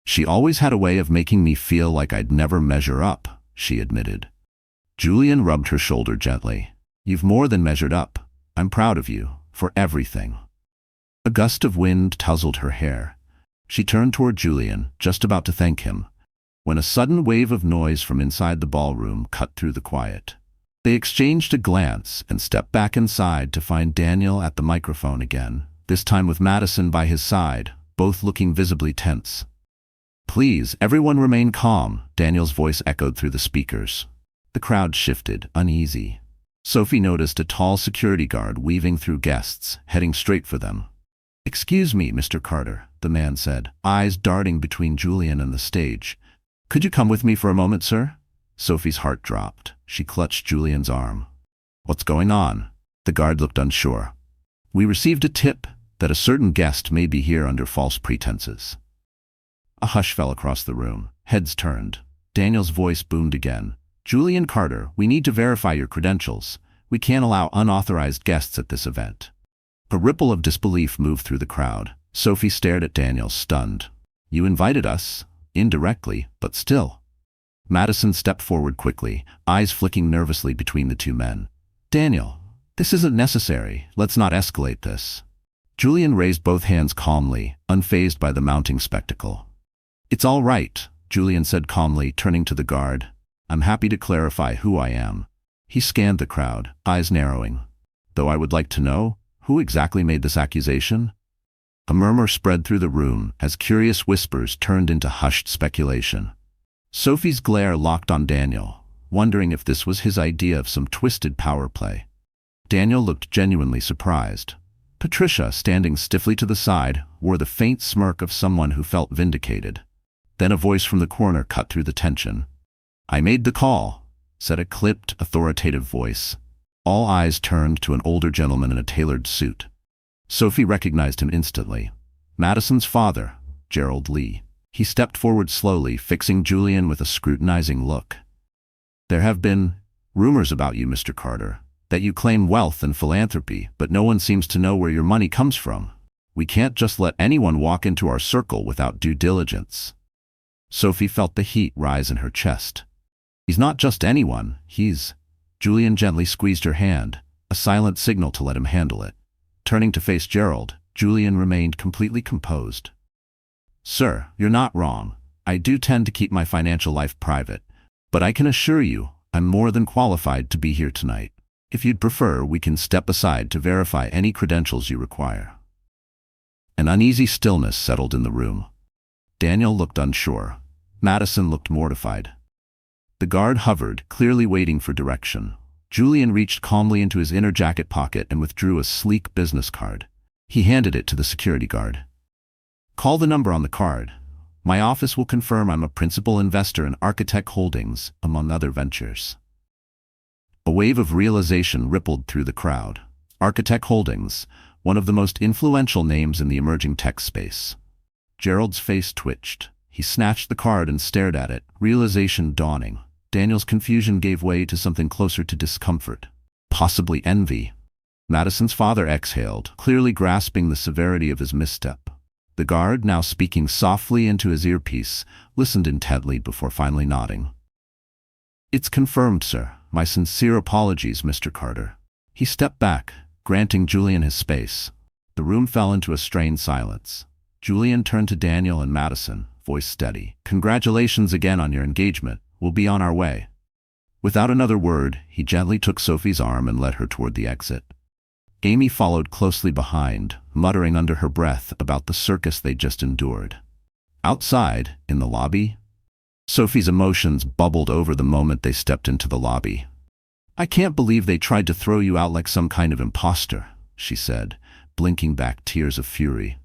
"She always had a way of making me feel like I'd never measure up," she admitted. Julian rubbed her shoulder gently. "You've more than measured up. I'm proud of you, for everything." A gust of wind tousled her hair. She turned toward Julian, just about to thank him, when a sudden wave of noise from inside the ballroom cut through the quiet. They exchanged a glance and stepped back inside to find Daniel at the microphone again, this time with Madison by his side, both looking visibly tense. "Please, everyone remain calm," Daniel's voice echoed through the speakers. The crowd shifted, uneasy. Sophie noticed a tall security guard weaving through guests, heading straight for them. "Excuse me, Mr. Carter," the man said, eyes darting between Julian and the stage. "Could you come with me for a moment, sir?" Sophie's heart dropped. She clutched Julian's arm. "What's going on?" The guard looked unsure. "We received a tip that a certain guest may be here under false pretenses." A hush fell across the room. Heads turned. Daniel's voice boomed again. "Julian Carter, we need to verify your credentials. We can't allow unauthorized guests at this event." A ripple of disbelief moved through the crowd. Sophie stared at Daniel, stunned. "You invited us, indirectly, but still." Madison stepped forward quickly, eyes flicking nervously between the two men. "Daniel, this isn't necessary. Let's not escalate this." Julian raised both hands calmly, unfazed by the mounting spectacle. "It's all right," Julian said calmly, turning to the guard. "I'm happy to clarify who I am." He scanned the crowd, eyes narrowing. "Though I would like to know, who exactly made this accusation?" A murmur spread through the room as curious whispers turned into hushed speculation. Sophie's glare locked on Daniel, wondering if this was his idea of some twisted power play. Daniel looked genuinely surprised. Patricia, standing stiffly to the side, wore the faint smirk of someone who felt vindicated. Then a voice from the corner cut through the tension. "I made the call," said a clipped, authoritative voice. All eyes turned to an older gentleman in a tailored suit. Sophie recognized him instantly. Madison's father, Gerald Lee. He stepped forward slowly, fixing Julian with a scrutinizing look. "There have been rumors about you, Mr. Carter, that you claim wealth and philanthropy, but no one seems to know where your money comes from. We can't just let anyone walk into our circle without due diligence." Sophie felt the heat rise in her chest. "He's not just anyone, he's—" Julian gently squeezed her hand, a silent signal to let him handle it. Turning to face Gerald, Julian remained completely composed. "Sir, you're not wrong. I do tend to keep my financial life private, but I can assure you I'm more than qualified to be here tonight. If you'd prefer, we can step aside to verify any credentials you require." An uneasy stillness settled in the room. Daniel looked unsure. Madison looked mortified. The guard hovered, clearly waiting for direction. Julian reached calmly into his inner jacket pocket and withdrew a sleek business card. He handed it to the security guard. "Call the number on the card. My office will confirm I'm a principal investor in Architect Holdings, among other ventures." A wave of realization rippled through the crowd. Architect Holdings, one of the most influential names in the emerging tech space. Gerald's face twitched. He snatched the card and stared at it, realization dawning. Daniel's confusion gave way to something closer to discomfort, possibly envy. Madison's father exhaled, clearly grasping the severity of his misstep. The guard, now speaking softly into his earpiece, listened intently before finally nodding. "It's confirmed, sir. My sincere apologies, Mr. Carter." He stepped back, granting Julian his space. The room fell into a strained silence. Julian turned to Daniel and Madison, voice steady. "Congratulations again on your engagement. We'll be on our way." Without another word, he gently took Sophie's arm and led her toward the exit. Amy followed closely behind, muttering under her breath about the circus they'd just endured. Outside, in the lobby, Sophie's emotions bubbled over the moment they stepped into the lobby. "I can't believe they tried to throw you out like some kind of imposter," she said, blinking back tears of fury.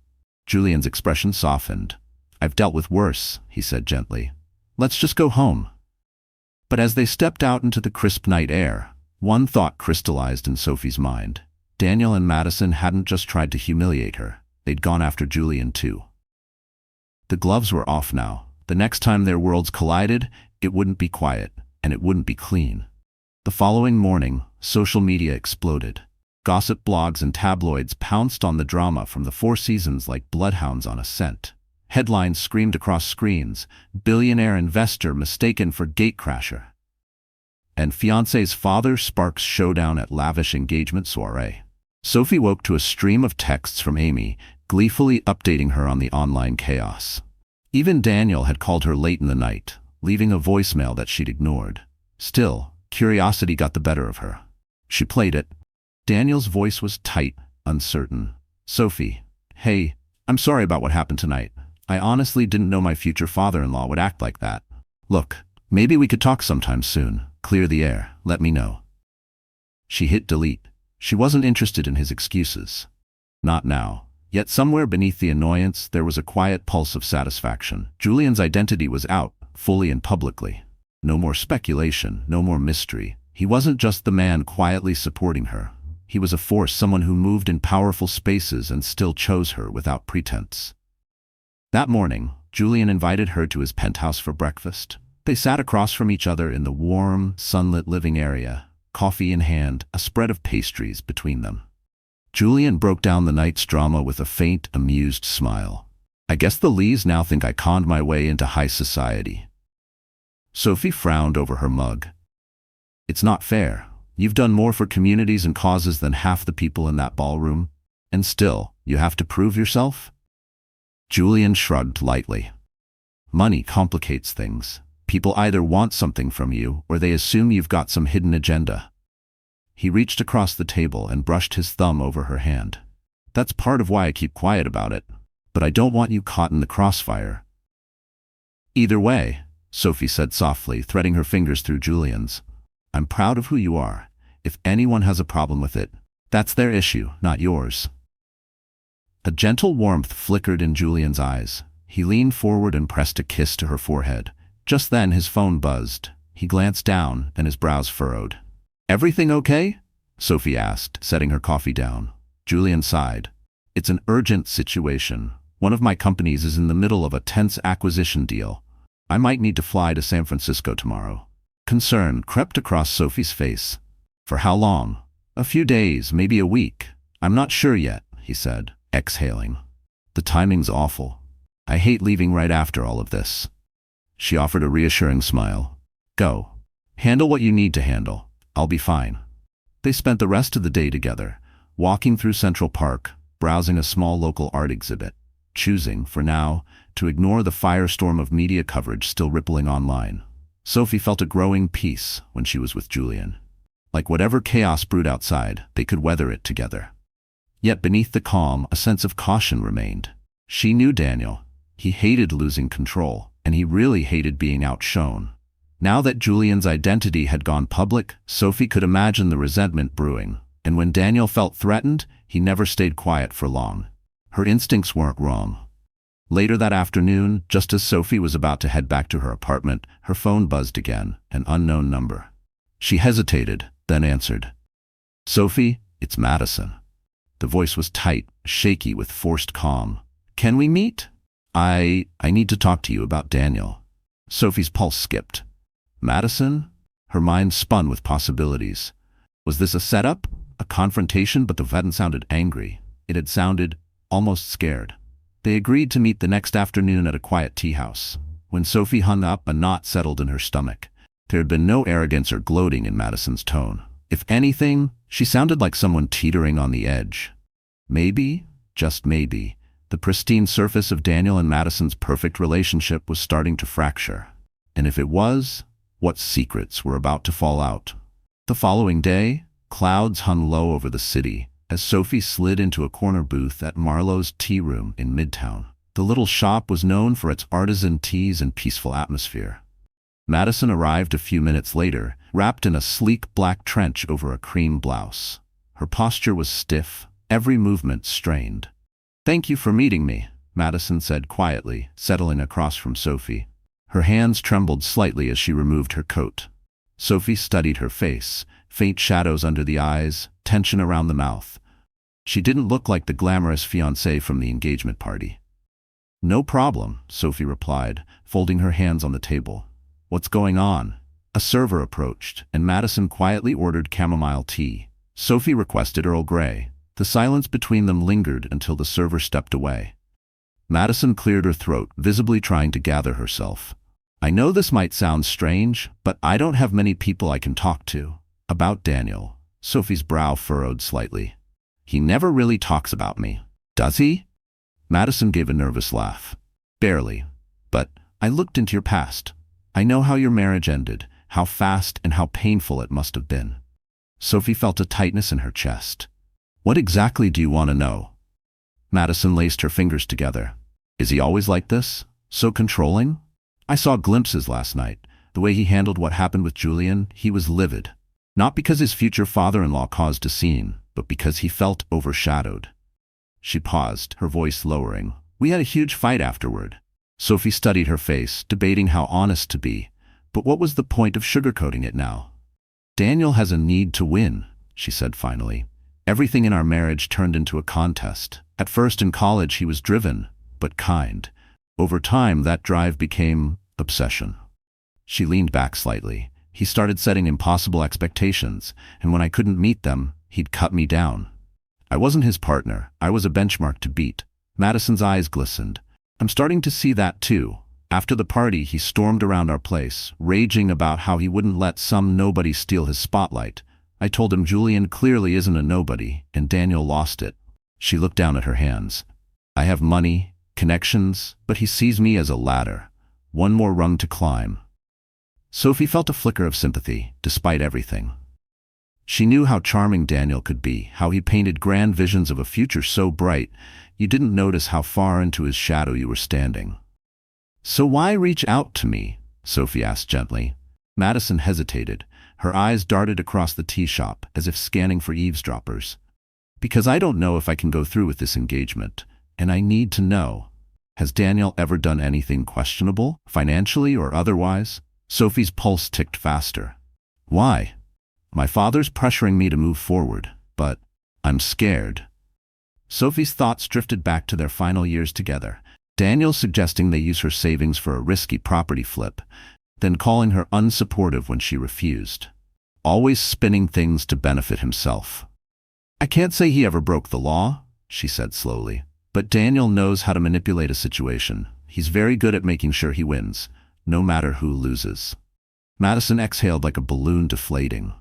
Julian's expression softened. "I've dealt with worse," he said gently. "Let's just go home." But as they stepped out into the crisp night air, one thought crystallized in Sophie's mind. Daniel and Madison hadn't just tried to humiliate her, they'd gone after Julian too. The gloves were off now. The next time their worlds collided, it wouldn't be quiet, and it wouldn't be clean. The following morning, social media exploded. Gossip blogs and tabloids pounced on the drama from the Four Seasons like bloodhounds on a scent. Headlines screamed across screens, "Billionaire investor mistaken for gatecrasher." And Fiancée's father sparks showdown at lavish engagement soiree. Sophie woke to a stream of texts from Amy, gleefully updating her on the online chaos. Even Daniel had called her late in the night, leaving a voicemail that she'd ignored. Still, curiosity got the better of her. She played it. Daniel's voice was tight, uncertain. "Sophie, hey, I'm sorry about what happened tonight. I honestly didn't know my future father-in-law would act like that. Look, maybe we could talk sometime soon. Clear the air, let me know." She hit delete. She wasn't interested in his excuses. Not now. Yet somewhere beneath the annoyance, there was a quiet pulse of satisfaction. Julian's identity was out, fully and publicly. No more speculation, no more mystery. He wasn't just the man quietly supporting her. He was a force, someone who moved in powerful spaces and still chose her without pretense. That morning, Julian invited her to his penthouse for breakfast. They sat across from each other in the warm, sunlit living area, coffee in hand, a spread of pastries between them. Julian broke down the night's drama with a faint, amused smile. "I guess the Lees now think I conned my way into high society." Sophie frowned over her mug. "It's not fair. You've done more for communities and causes than half the people in that ballroom, and still, you have to prove yourself?" Julian shrugged lightly. "Money complicates things. People either want something from you, or they assume you've got some hidden agenda." He reached across the table and brushed his thumb over her hand. "That's part of why I keep quiet about it, but I don't want you caught in the crossfire." "Either way," Sophie said softly, threading her fingers through Julian's, "I'm proud of who you are. If anyone has a problem with it, that's their issue, not yours." A gentle warmth flickered in Julian's eyes. He leaned forward and pressed a kiss to her forehead. Just then his phone buzzed. He glanced down and his brows furrowed. "Everything okay?" Sophie asked, setting her coffee down. Julian sighed. "It's an urgent situation. One of my companies is in the middle of a tense acquisition deal. I might need to fly to San Francisco tomorrow." Concern crept across Sophie's face. "For how long?" "A few days, maybe a week. I'm not sure yet," he said, exhaling. "The timing's awful. I hate leaving right after all of this." She offered a reassuring smile. "Go. Handle what you need to handle. I'll be fine." They spent the rest of the day together, walking through Central Park, browsing a small local art exhibit, choosing, for now, to ignore the firestorm of media coverage still rippling online. Sophie felt a growing peace when she was with Julian. Like whatever chaos brewed outside, they could weather it together. Yet beneath the calm, a sense of caution remained. She knew Daniel. He hated losing control, and he really hated being outshone. Now that Julian's identity had gone public, Sophie could imagine the resentment brewing, And when Daniel felt threatened, he never stayed quiet for long. Her instincts weren't wrong. Later that afternoon, just as Sophie was about to head back to her apartment, her phone buzzed again, an unknown number. She hesitated, then answered. "Sophie, it's Madison." The voice was tight, shaky with forced calm. "Can we meet?" I need to talk to you about Daniel." Sophie's pulse skipped. Madison? Her mind spun with possibilities. Was this a setup? A confrontation? But the hadn't sounded angry. It had sounded almost scared. They agreed to meet the next afternoon at a quiet tea house. When Sophie hung up, a knot settled in her stomach. There had been no arrogance or gloating in Madison's tone. If anything, she sounded like someone teetering on the edge. Maybe, just maybe, the pristine surface of Daniel and Madison's perfect relationship was starting to fracture. And if it was, what secrets were about to fall out? The following day, clouds hung low over the city as Sophie slid into a corner booth at Marlowe's Tea Room in Midtown. The little shop was known for its artisan teas and peaceful atmosphere. Madison arrived a few minutes later, wrapped in a sleek black trench over a cream blouse. Her posture was stiff, every movement strained. "Thank you for meeting me," Madison said quietly, settling across from Sophie. Her hands trembled slightly as she removed her coat. Sophie studied her face, faint shadows under the eyes, tension around the mouth. She didn't look like the glamorous fiancée from the engagement party. "No problem," Sophie replied, folding her hands on the table. "What's going on?" A server approached, and Madison quietly ordered chamomile tea. Sophie requested Earl Grey. The silence between them lingered until the server stepped away. Madison cleared her throat, visibly trying to gather herself. "I know this might sound strange, but I don't have many people I can talk to about Daniel." Sophie's brow furrowed slightly. "He never really talks about me, does he?" Madison gave a nervous laugh. "Barely. But I looked into your past. I know how your marriage ended, how fast and how painful it must have been." Sophie felt a tightness in her chest. "What exactly do you want to know?" Madison laced her fingers together. "Is he always like this? So controlling?" "I saw glimpses last night. The way he handled what happened with Julian, he was livid. Not because his future father-in-law caused a scene, but because he felt overshadowed." She paused, her voice lowering. "We had a huge fight afterward." Sophie studied her face, debating how honest to be. But what was the point of sugarcoating it now? "Daniel has a need to win," she said finally. "Everything in our marriage turned into a contest. At first in college he was driven, but kind. Over time that drive became obsession." She leaned back slightly. "He started setting impossible expectations, and when I couldn't meet them, he'd cut me down. I wasn't his partner, I was a benchmark to beat." Madison's eyes glistened. "I'm starting to see that too. After the party, he stormed around our place, raging about how he wouldn't let some nobody steal his spotlight. I told him Julian clearly isn't a nobody, and Daniel lost it." She looked down at her hands. "I have money, connections, but he sees me as a ladder. One more rung to climb." Sophie felt a flicker of sympathy, despite everything. She knew how charming Daniel could be, how he painted grand visions of a future so bright, you didn't notice how far into his shadow you were standing. "So why reach out to me?" Sophie asked gently. Madison hesitated. Her eyes darted across the tea shop, as if scanning for eavesdroppers. "Because I don't know if I can go through with this engagement, and I need to know. Has Daniel ever done anything questionable, financially or otherwise?" Sophie's pulse ticked faster. "Why?" "My father's pressuring me to move forward, but I'm scared." Sophie's thoughts drifted back to their final years together. Daniel suggesting they use her savings for a risky property flip, then calling her unsupportive when she refused. Always spinning things to benefit himself. "I can't say he ever broke the law," she said slowly. "But Daniel knows how to manipulate a situation. He's very good at making sure he wins, no matter who loses." Madison exhaled like a balloon deflating.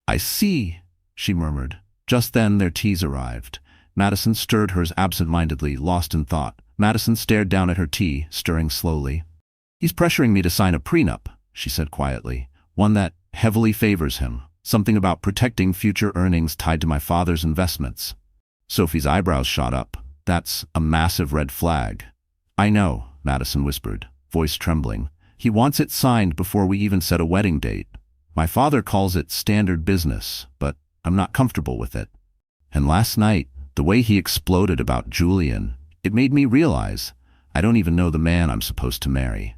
"I see," she murmured. Just then their teas arrived. Madison stirred hers absent-mindedly, lost in thought. Madison stared down at her tea, stirring slowly. "He's pressuring me to sign a prenup," she said quietly. "One that heavily favors him. Something about protecting future earnings tied to my father's investments." Sophie's eyebrows shot up. "That's a massive red flag." "I know," Madison whispered, voice trembling. "He wants it signed before we even set a wedding date. My father calls it standard business, but I'm not comfortable with it. And last night, the way he exploded about Julian, it made me realize I don't even know the man I'm supposed to marry.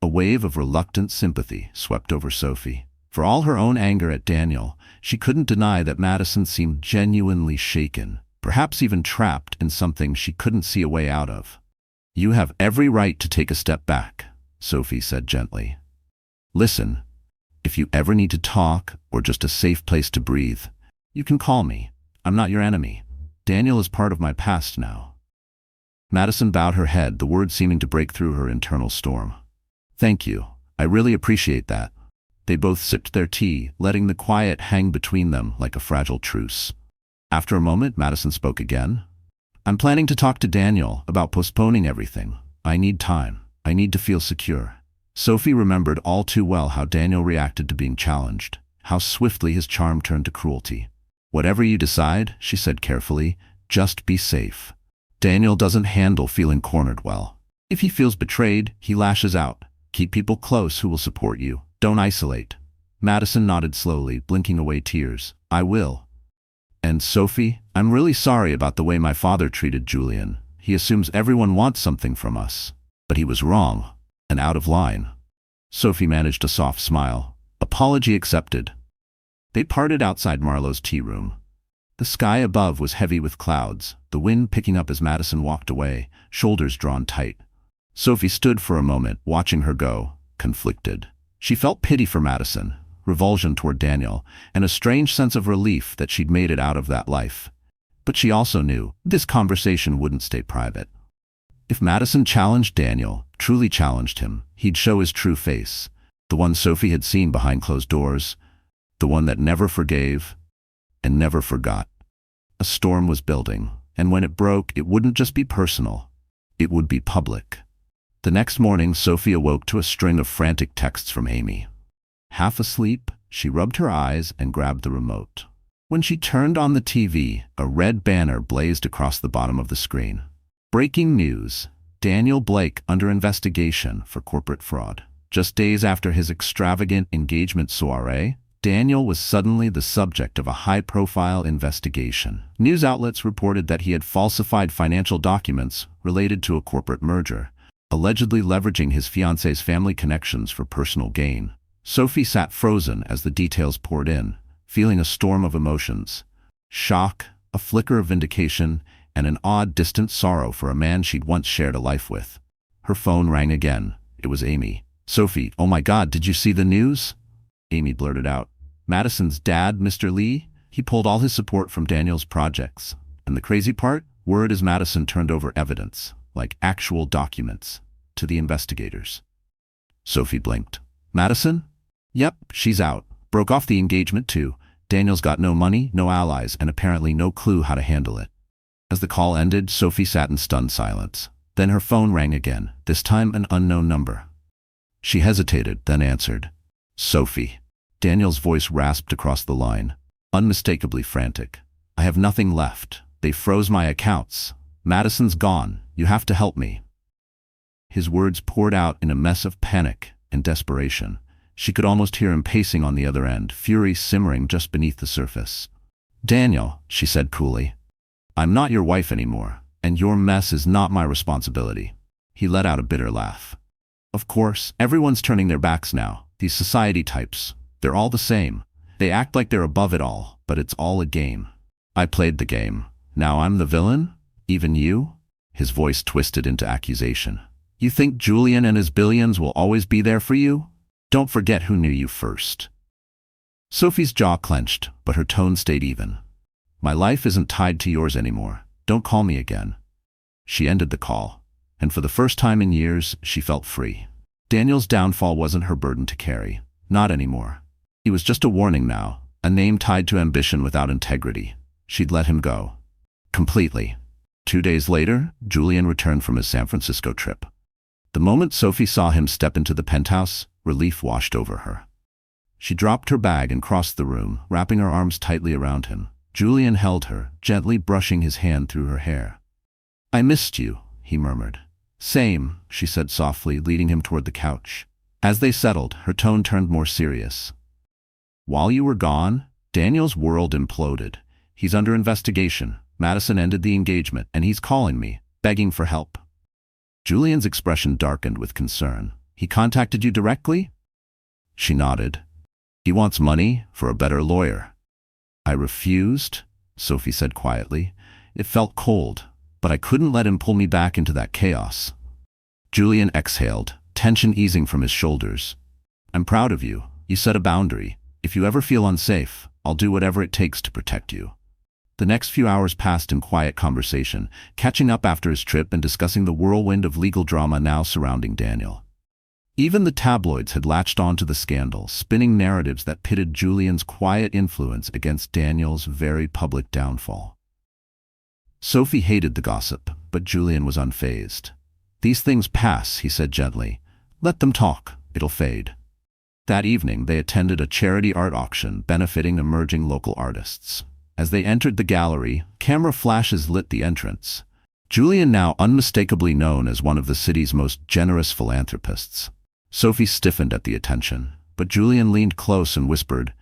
A wave of reluctant sympathy swept over Sophie. For all her own anger at Daniel, she couldn't deny that Madison seemed genuinely shaken, perhaps even trapped in something she couldn't see a way out of. You have every right to take a step back, Sophie said gently. Listen, if you ever need to talk or just a safe place to breathe, you can call me. I'm not your enemy. Daniel is part of my past now. Madison bowed her head, the words seeming to break through her internal storm. Thank you. I really appreciate that. They both sipped their tea, letting the quiet hang between them like a fragile truce. After a moment, Madison spoke again. I'm planning to talk to Daniel about postponing everything. I need time. I need to feel secure. Sophie remembered all too well how Daniel reacted to being challenged, how swiftly his charm turned to cruelty. Whatever you decide, she said carefully, just be safe. Daniel doesn't handle feeling cornered well. If he feels betrayed, he lashes out. Keep people close who will support you. Don't isolate. Madison nodded slowly, blinking away tears. I will. And Sophie, I'm really sorry about the way my father treated Julian. He assumes everyone wants something from us. But he was wrong, and out of line. Sophie managed a soft smile. Apology accepted. They parted outside Marlowe's tea room. The sky above was heavy with clouds, the wind picking up as Madison walked away, shoulders drawn tight. Sophie stood for a moment, watching her go, conflicted. She felt pity for Madison, revulsion toward Daniel, and a strange sense of relief that she'd made it out of that life. But she also knew this conversation wouldn't stay private. If Madison challenged Daniel, truly challenged him, he'd show his true face, the one Sophie had seen behind closed doors, the one that never forgave and never forgot. A storm was building, and when it broke, it wouldn't just be personal, it would be public. The next morning, Sophie awoke to a string of frantic texts from Amy. Half asleep, she rubbed her eyes and grabbed the remote. When she turned on the TV, a red banner blazed across the bottom of the screen. Breaking news: Daniel Blake under investigation for corporate fraud. Just days after his extravagant engagement soiree, Daniel was suddenly the subject of a high-profile investigation. News outlets reported that he had falsified financial documents related to a corporate merger, allegedly leveraging his fiancée's family connections for personal gain. Sophie sat frozen as the details poured in, feeling a storm of emotions. Shock, a flicker of vindication, and an odd, distant sorrow for a man she'd once shared a life with. Her phone rang again. It was Amy. Sophie, oh my God, did you see the news? Amy blurted out. Madison's dad, Mr. Lee, he pulled all his support from Daniel's projects. And the crazy part? Word is Madison turned over evidence, like actual documents, to the investigators. Sophie blinked. Madison? Yep, she's out. Broke off the engagement too. Daniel's got no money, no allies, and apparently no clue how to handle it. As the call ended, Sophie sat in stunned silence. Then her phone rang again, this time an unknown number. She hesitated, then answered. Sophie. Daniel's voice rasped across the line, unmistakably frantic. I have nothing left. They froze my accounts. Madison's gone. You have to help me. His words poured out in a mess of panic and desperation. She could almost hear him pacing on the other end, fury simmering just beneath the surface. Daniel, she said coolly, I'm not your wife anymore, and your mess is not my responsibility. He let out a bitter laugh. Of course, everyone's turning their backs now. These society types, they're all the same. They act like they're above it all, but it's all a game. I played the game. Now I'm the villain? Even you? His voice twisted into accusation. You think Julian and his billions will always be there for you? Don't forget who knew you first. Sophie's jaw clenched, but her tone stayed even. My life isn't tied to yours anymore. Don't call me again. She ended the call, and for the first time in years, she felt free. Daniel's downfall wasn't her burden to carry. Not anymore. He was just a warning now, a name tied to ambition without integrity. She'd let him go. Completely. 2 days later, Julian returned from his San Francisco trip. The moment Sophie saw him step into the penthouse, relief washed over her. She dropped her bag and crossed the room, wrapping her arms tightly around him. Julian held her, gently brushing his hand through her hair. I missed you, he murmured. Same, she said softly, leading him toward the couch. As they settled, her tone turned more serious. While you were gone, Daniel's world imploded. He's under investigation. Madison ended the engagement, and he's calling me, begging for help. Julian's expression darkened with concern. He contacted you directly? She nodded. He wants money for a better lawyer. I refused, Sophie said quietly. It felt cold, but I couldn't let him pull me back into that chaos. Julian exhaled, tension easing from his shoulders. I'm proud of you. You set a boundary. If you ever feel unsafe, I'll do whatever it takes to protect you. The next few hours passed in quiet conversation, catching up after his trip and discussing the whirlwind of legal drama now surrounding Daniel. Even the tabloids had latched onto the scandal, spinning narratives that pitted Julian's quiet influence against Daniel's very public downfall. Sophie hated the gossip, but Julian was unfazed. These things pass, he said gently. Let them talk. It'll fade. That evening, they attended a charity art auction benefiting emerging local artists. As they entered the gallery, camera flashes lit the entrance. Julian, now unmistakably known as one of the city's most generous philanthropists. Sophie stiffened at the attention, but Julian leaned close and whispered,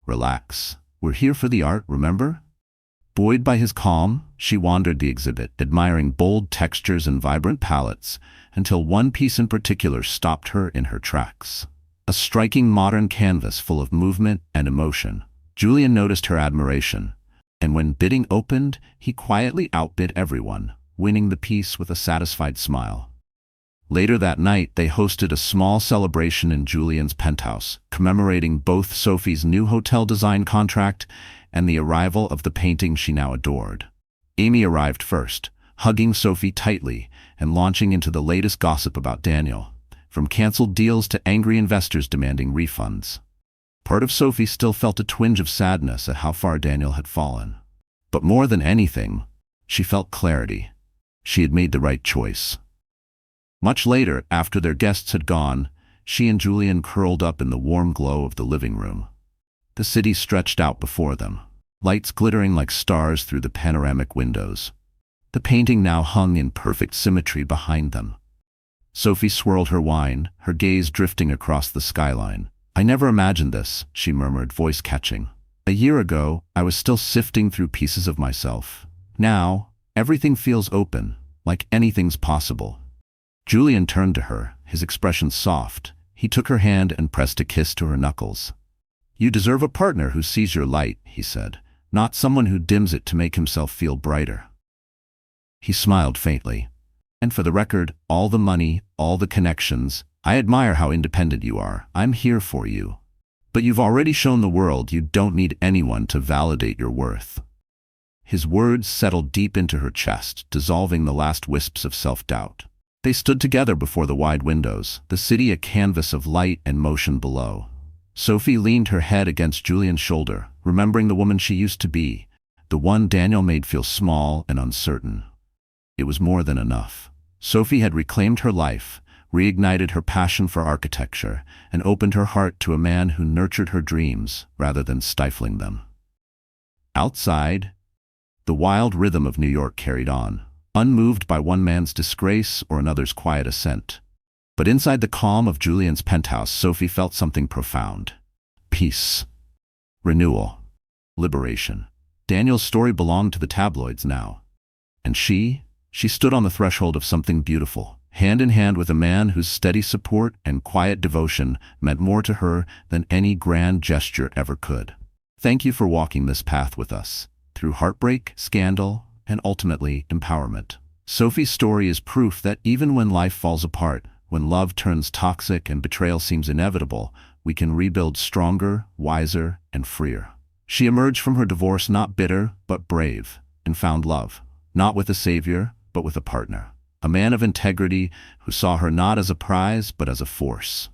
Relax. We're here for the art, remember? Buoyed by his calm, she wandered the exhibit, admiring bold textures and vibrant palettes, until one piece in particular stopped her in her tracks. A striking modern canvas full of movement and emotion. Julian noticed her admiration, and when bidding opened, he quietly outbid everyone, winning the piece with a satisfied smile. Later that night, they hosted a small celebration in Julian's penthouse, commemorating both Sophie's new hotel design contract and the arrival of the painting she now adored. Amy arrived first, hugging Sophie tightly and launching into the latest gossip about Daniel, from canceled deals to angry investors demanding refunds. Part of Sophie still felt a twinge of sadness at how far Daniel had fallen. But more than anything, she felt clarity. She had made the right choice. Much later, after their guests had gone, she and Julian curled up in the warm glow of the living room. The city stretched out before them, lights glittering like stars through the panoramic windows. The painting now hung in perfect symmetry behind them. Sophie swirled her wine, her gaze drifting across the skyline. I never imagined this, she murmured, voice catching. A year ago, I was still sifting through pieces of myself. Now, everything feels open, like anything's possible. Julian turned to her, his expression soft. He took her hand and pressed a kiss to her knuckles. You deserve a partner who sees your light, he said, not someone who dims it to make himself feel brighter. He smiled faintly. And for the record, all the money, all the connections, I admire how independent you are. I'm here for you. But you've already shown the world you don't need anyone to validate your worth. His words settled deep into her chest, dissolving the last wisps of self-doubt. They stood together before the wide windows, the city a canvas of light and motion below. Sophie leaned her head against Julian's shoulder, remembering the woman she used to be, the one Daniel made feel small and uncertain. It was more than enough. Sophie had reclaimed her life, reignited her passion for architecture, and opened her heart to a man who nurtured her dreams rather than stifling them. Outside, the wild rhythm of New York carried on, unmoved by one man's disgrace or another's quiet ascent. But inside the calm of Julian's penthouse, Sophie felt something profound. Peace. Renewal. Liberation. Daniel's story belonged to the tabloids now. And she stood on the threshold of something beautiful, hand in hand with a man whose steady support and quiet devotion meant more to her than any grand gesture ever could. Thank you for walking this path with us, through heartbreak, scandal, and ultimately empowerment. Sophie's story is proof that even when life falls apart, when love turns toxic and betrayal seems inevitable, we can rebuild stronger, wiser, and freer. She emerged from her divorce not bitter, but brave, and found love, not with a savior, but with a partner. A man of integrity who saw her not as a prize, but as a force.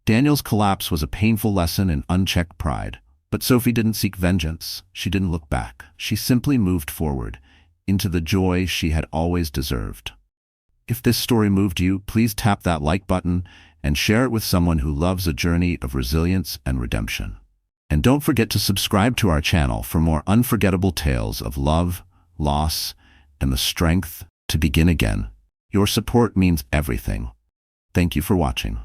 Daniel's collapse was a painful lesson in unchecked pride, but Sophie didn't seek vengeance. She didn't look back. She simply moved forward, into the joy she had always deserved. If this story moved you, please tap that like button and share it with someone who loves a journey of resilience and redemption. And don't forget to subscribe to our channel for more unforgettable tales of love, loss, and the strength to begin again. Your support means everything. Thank you for watching.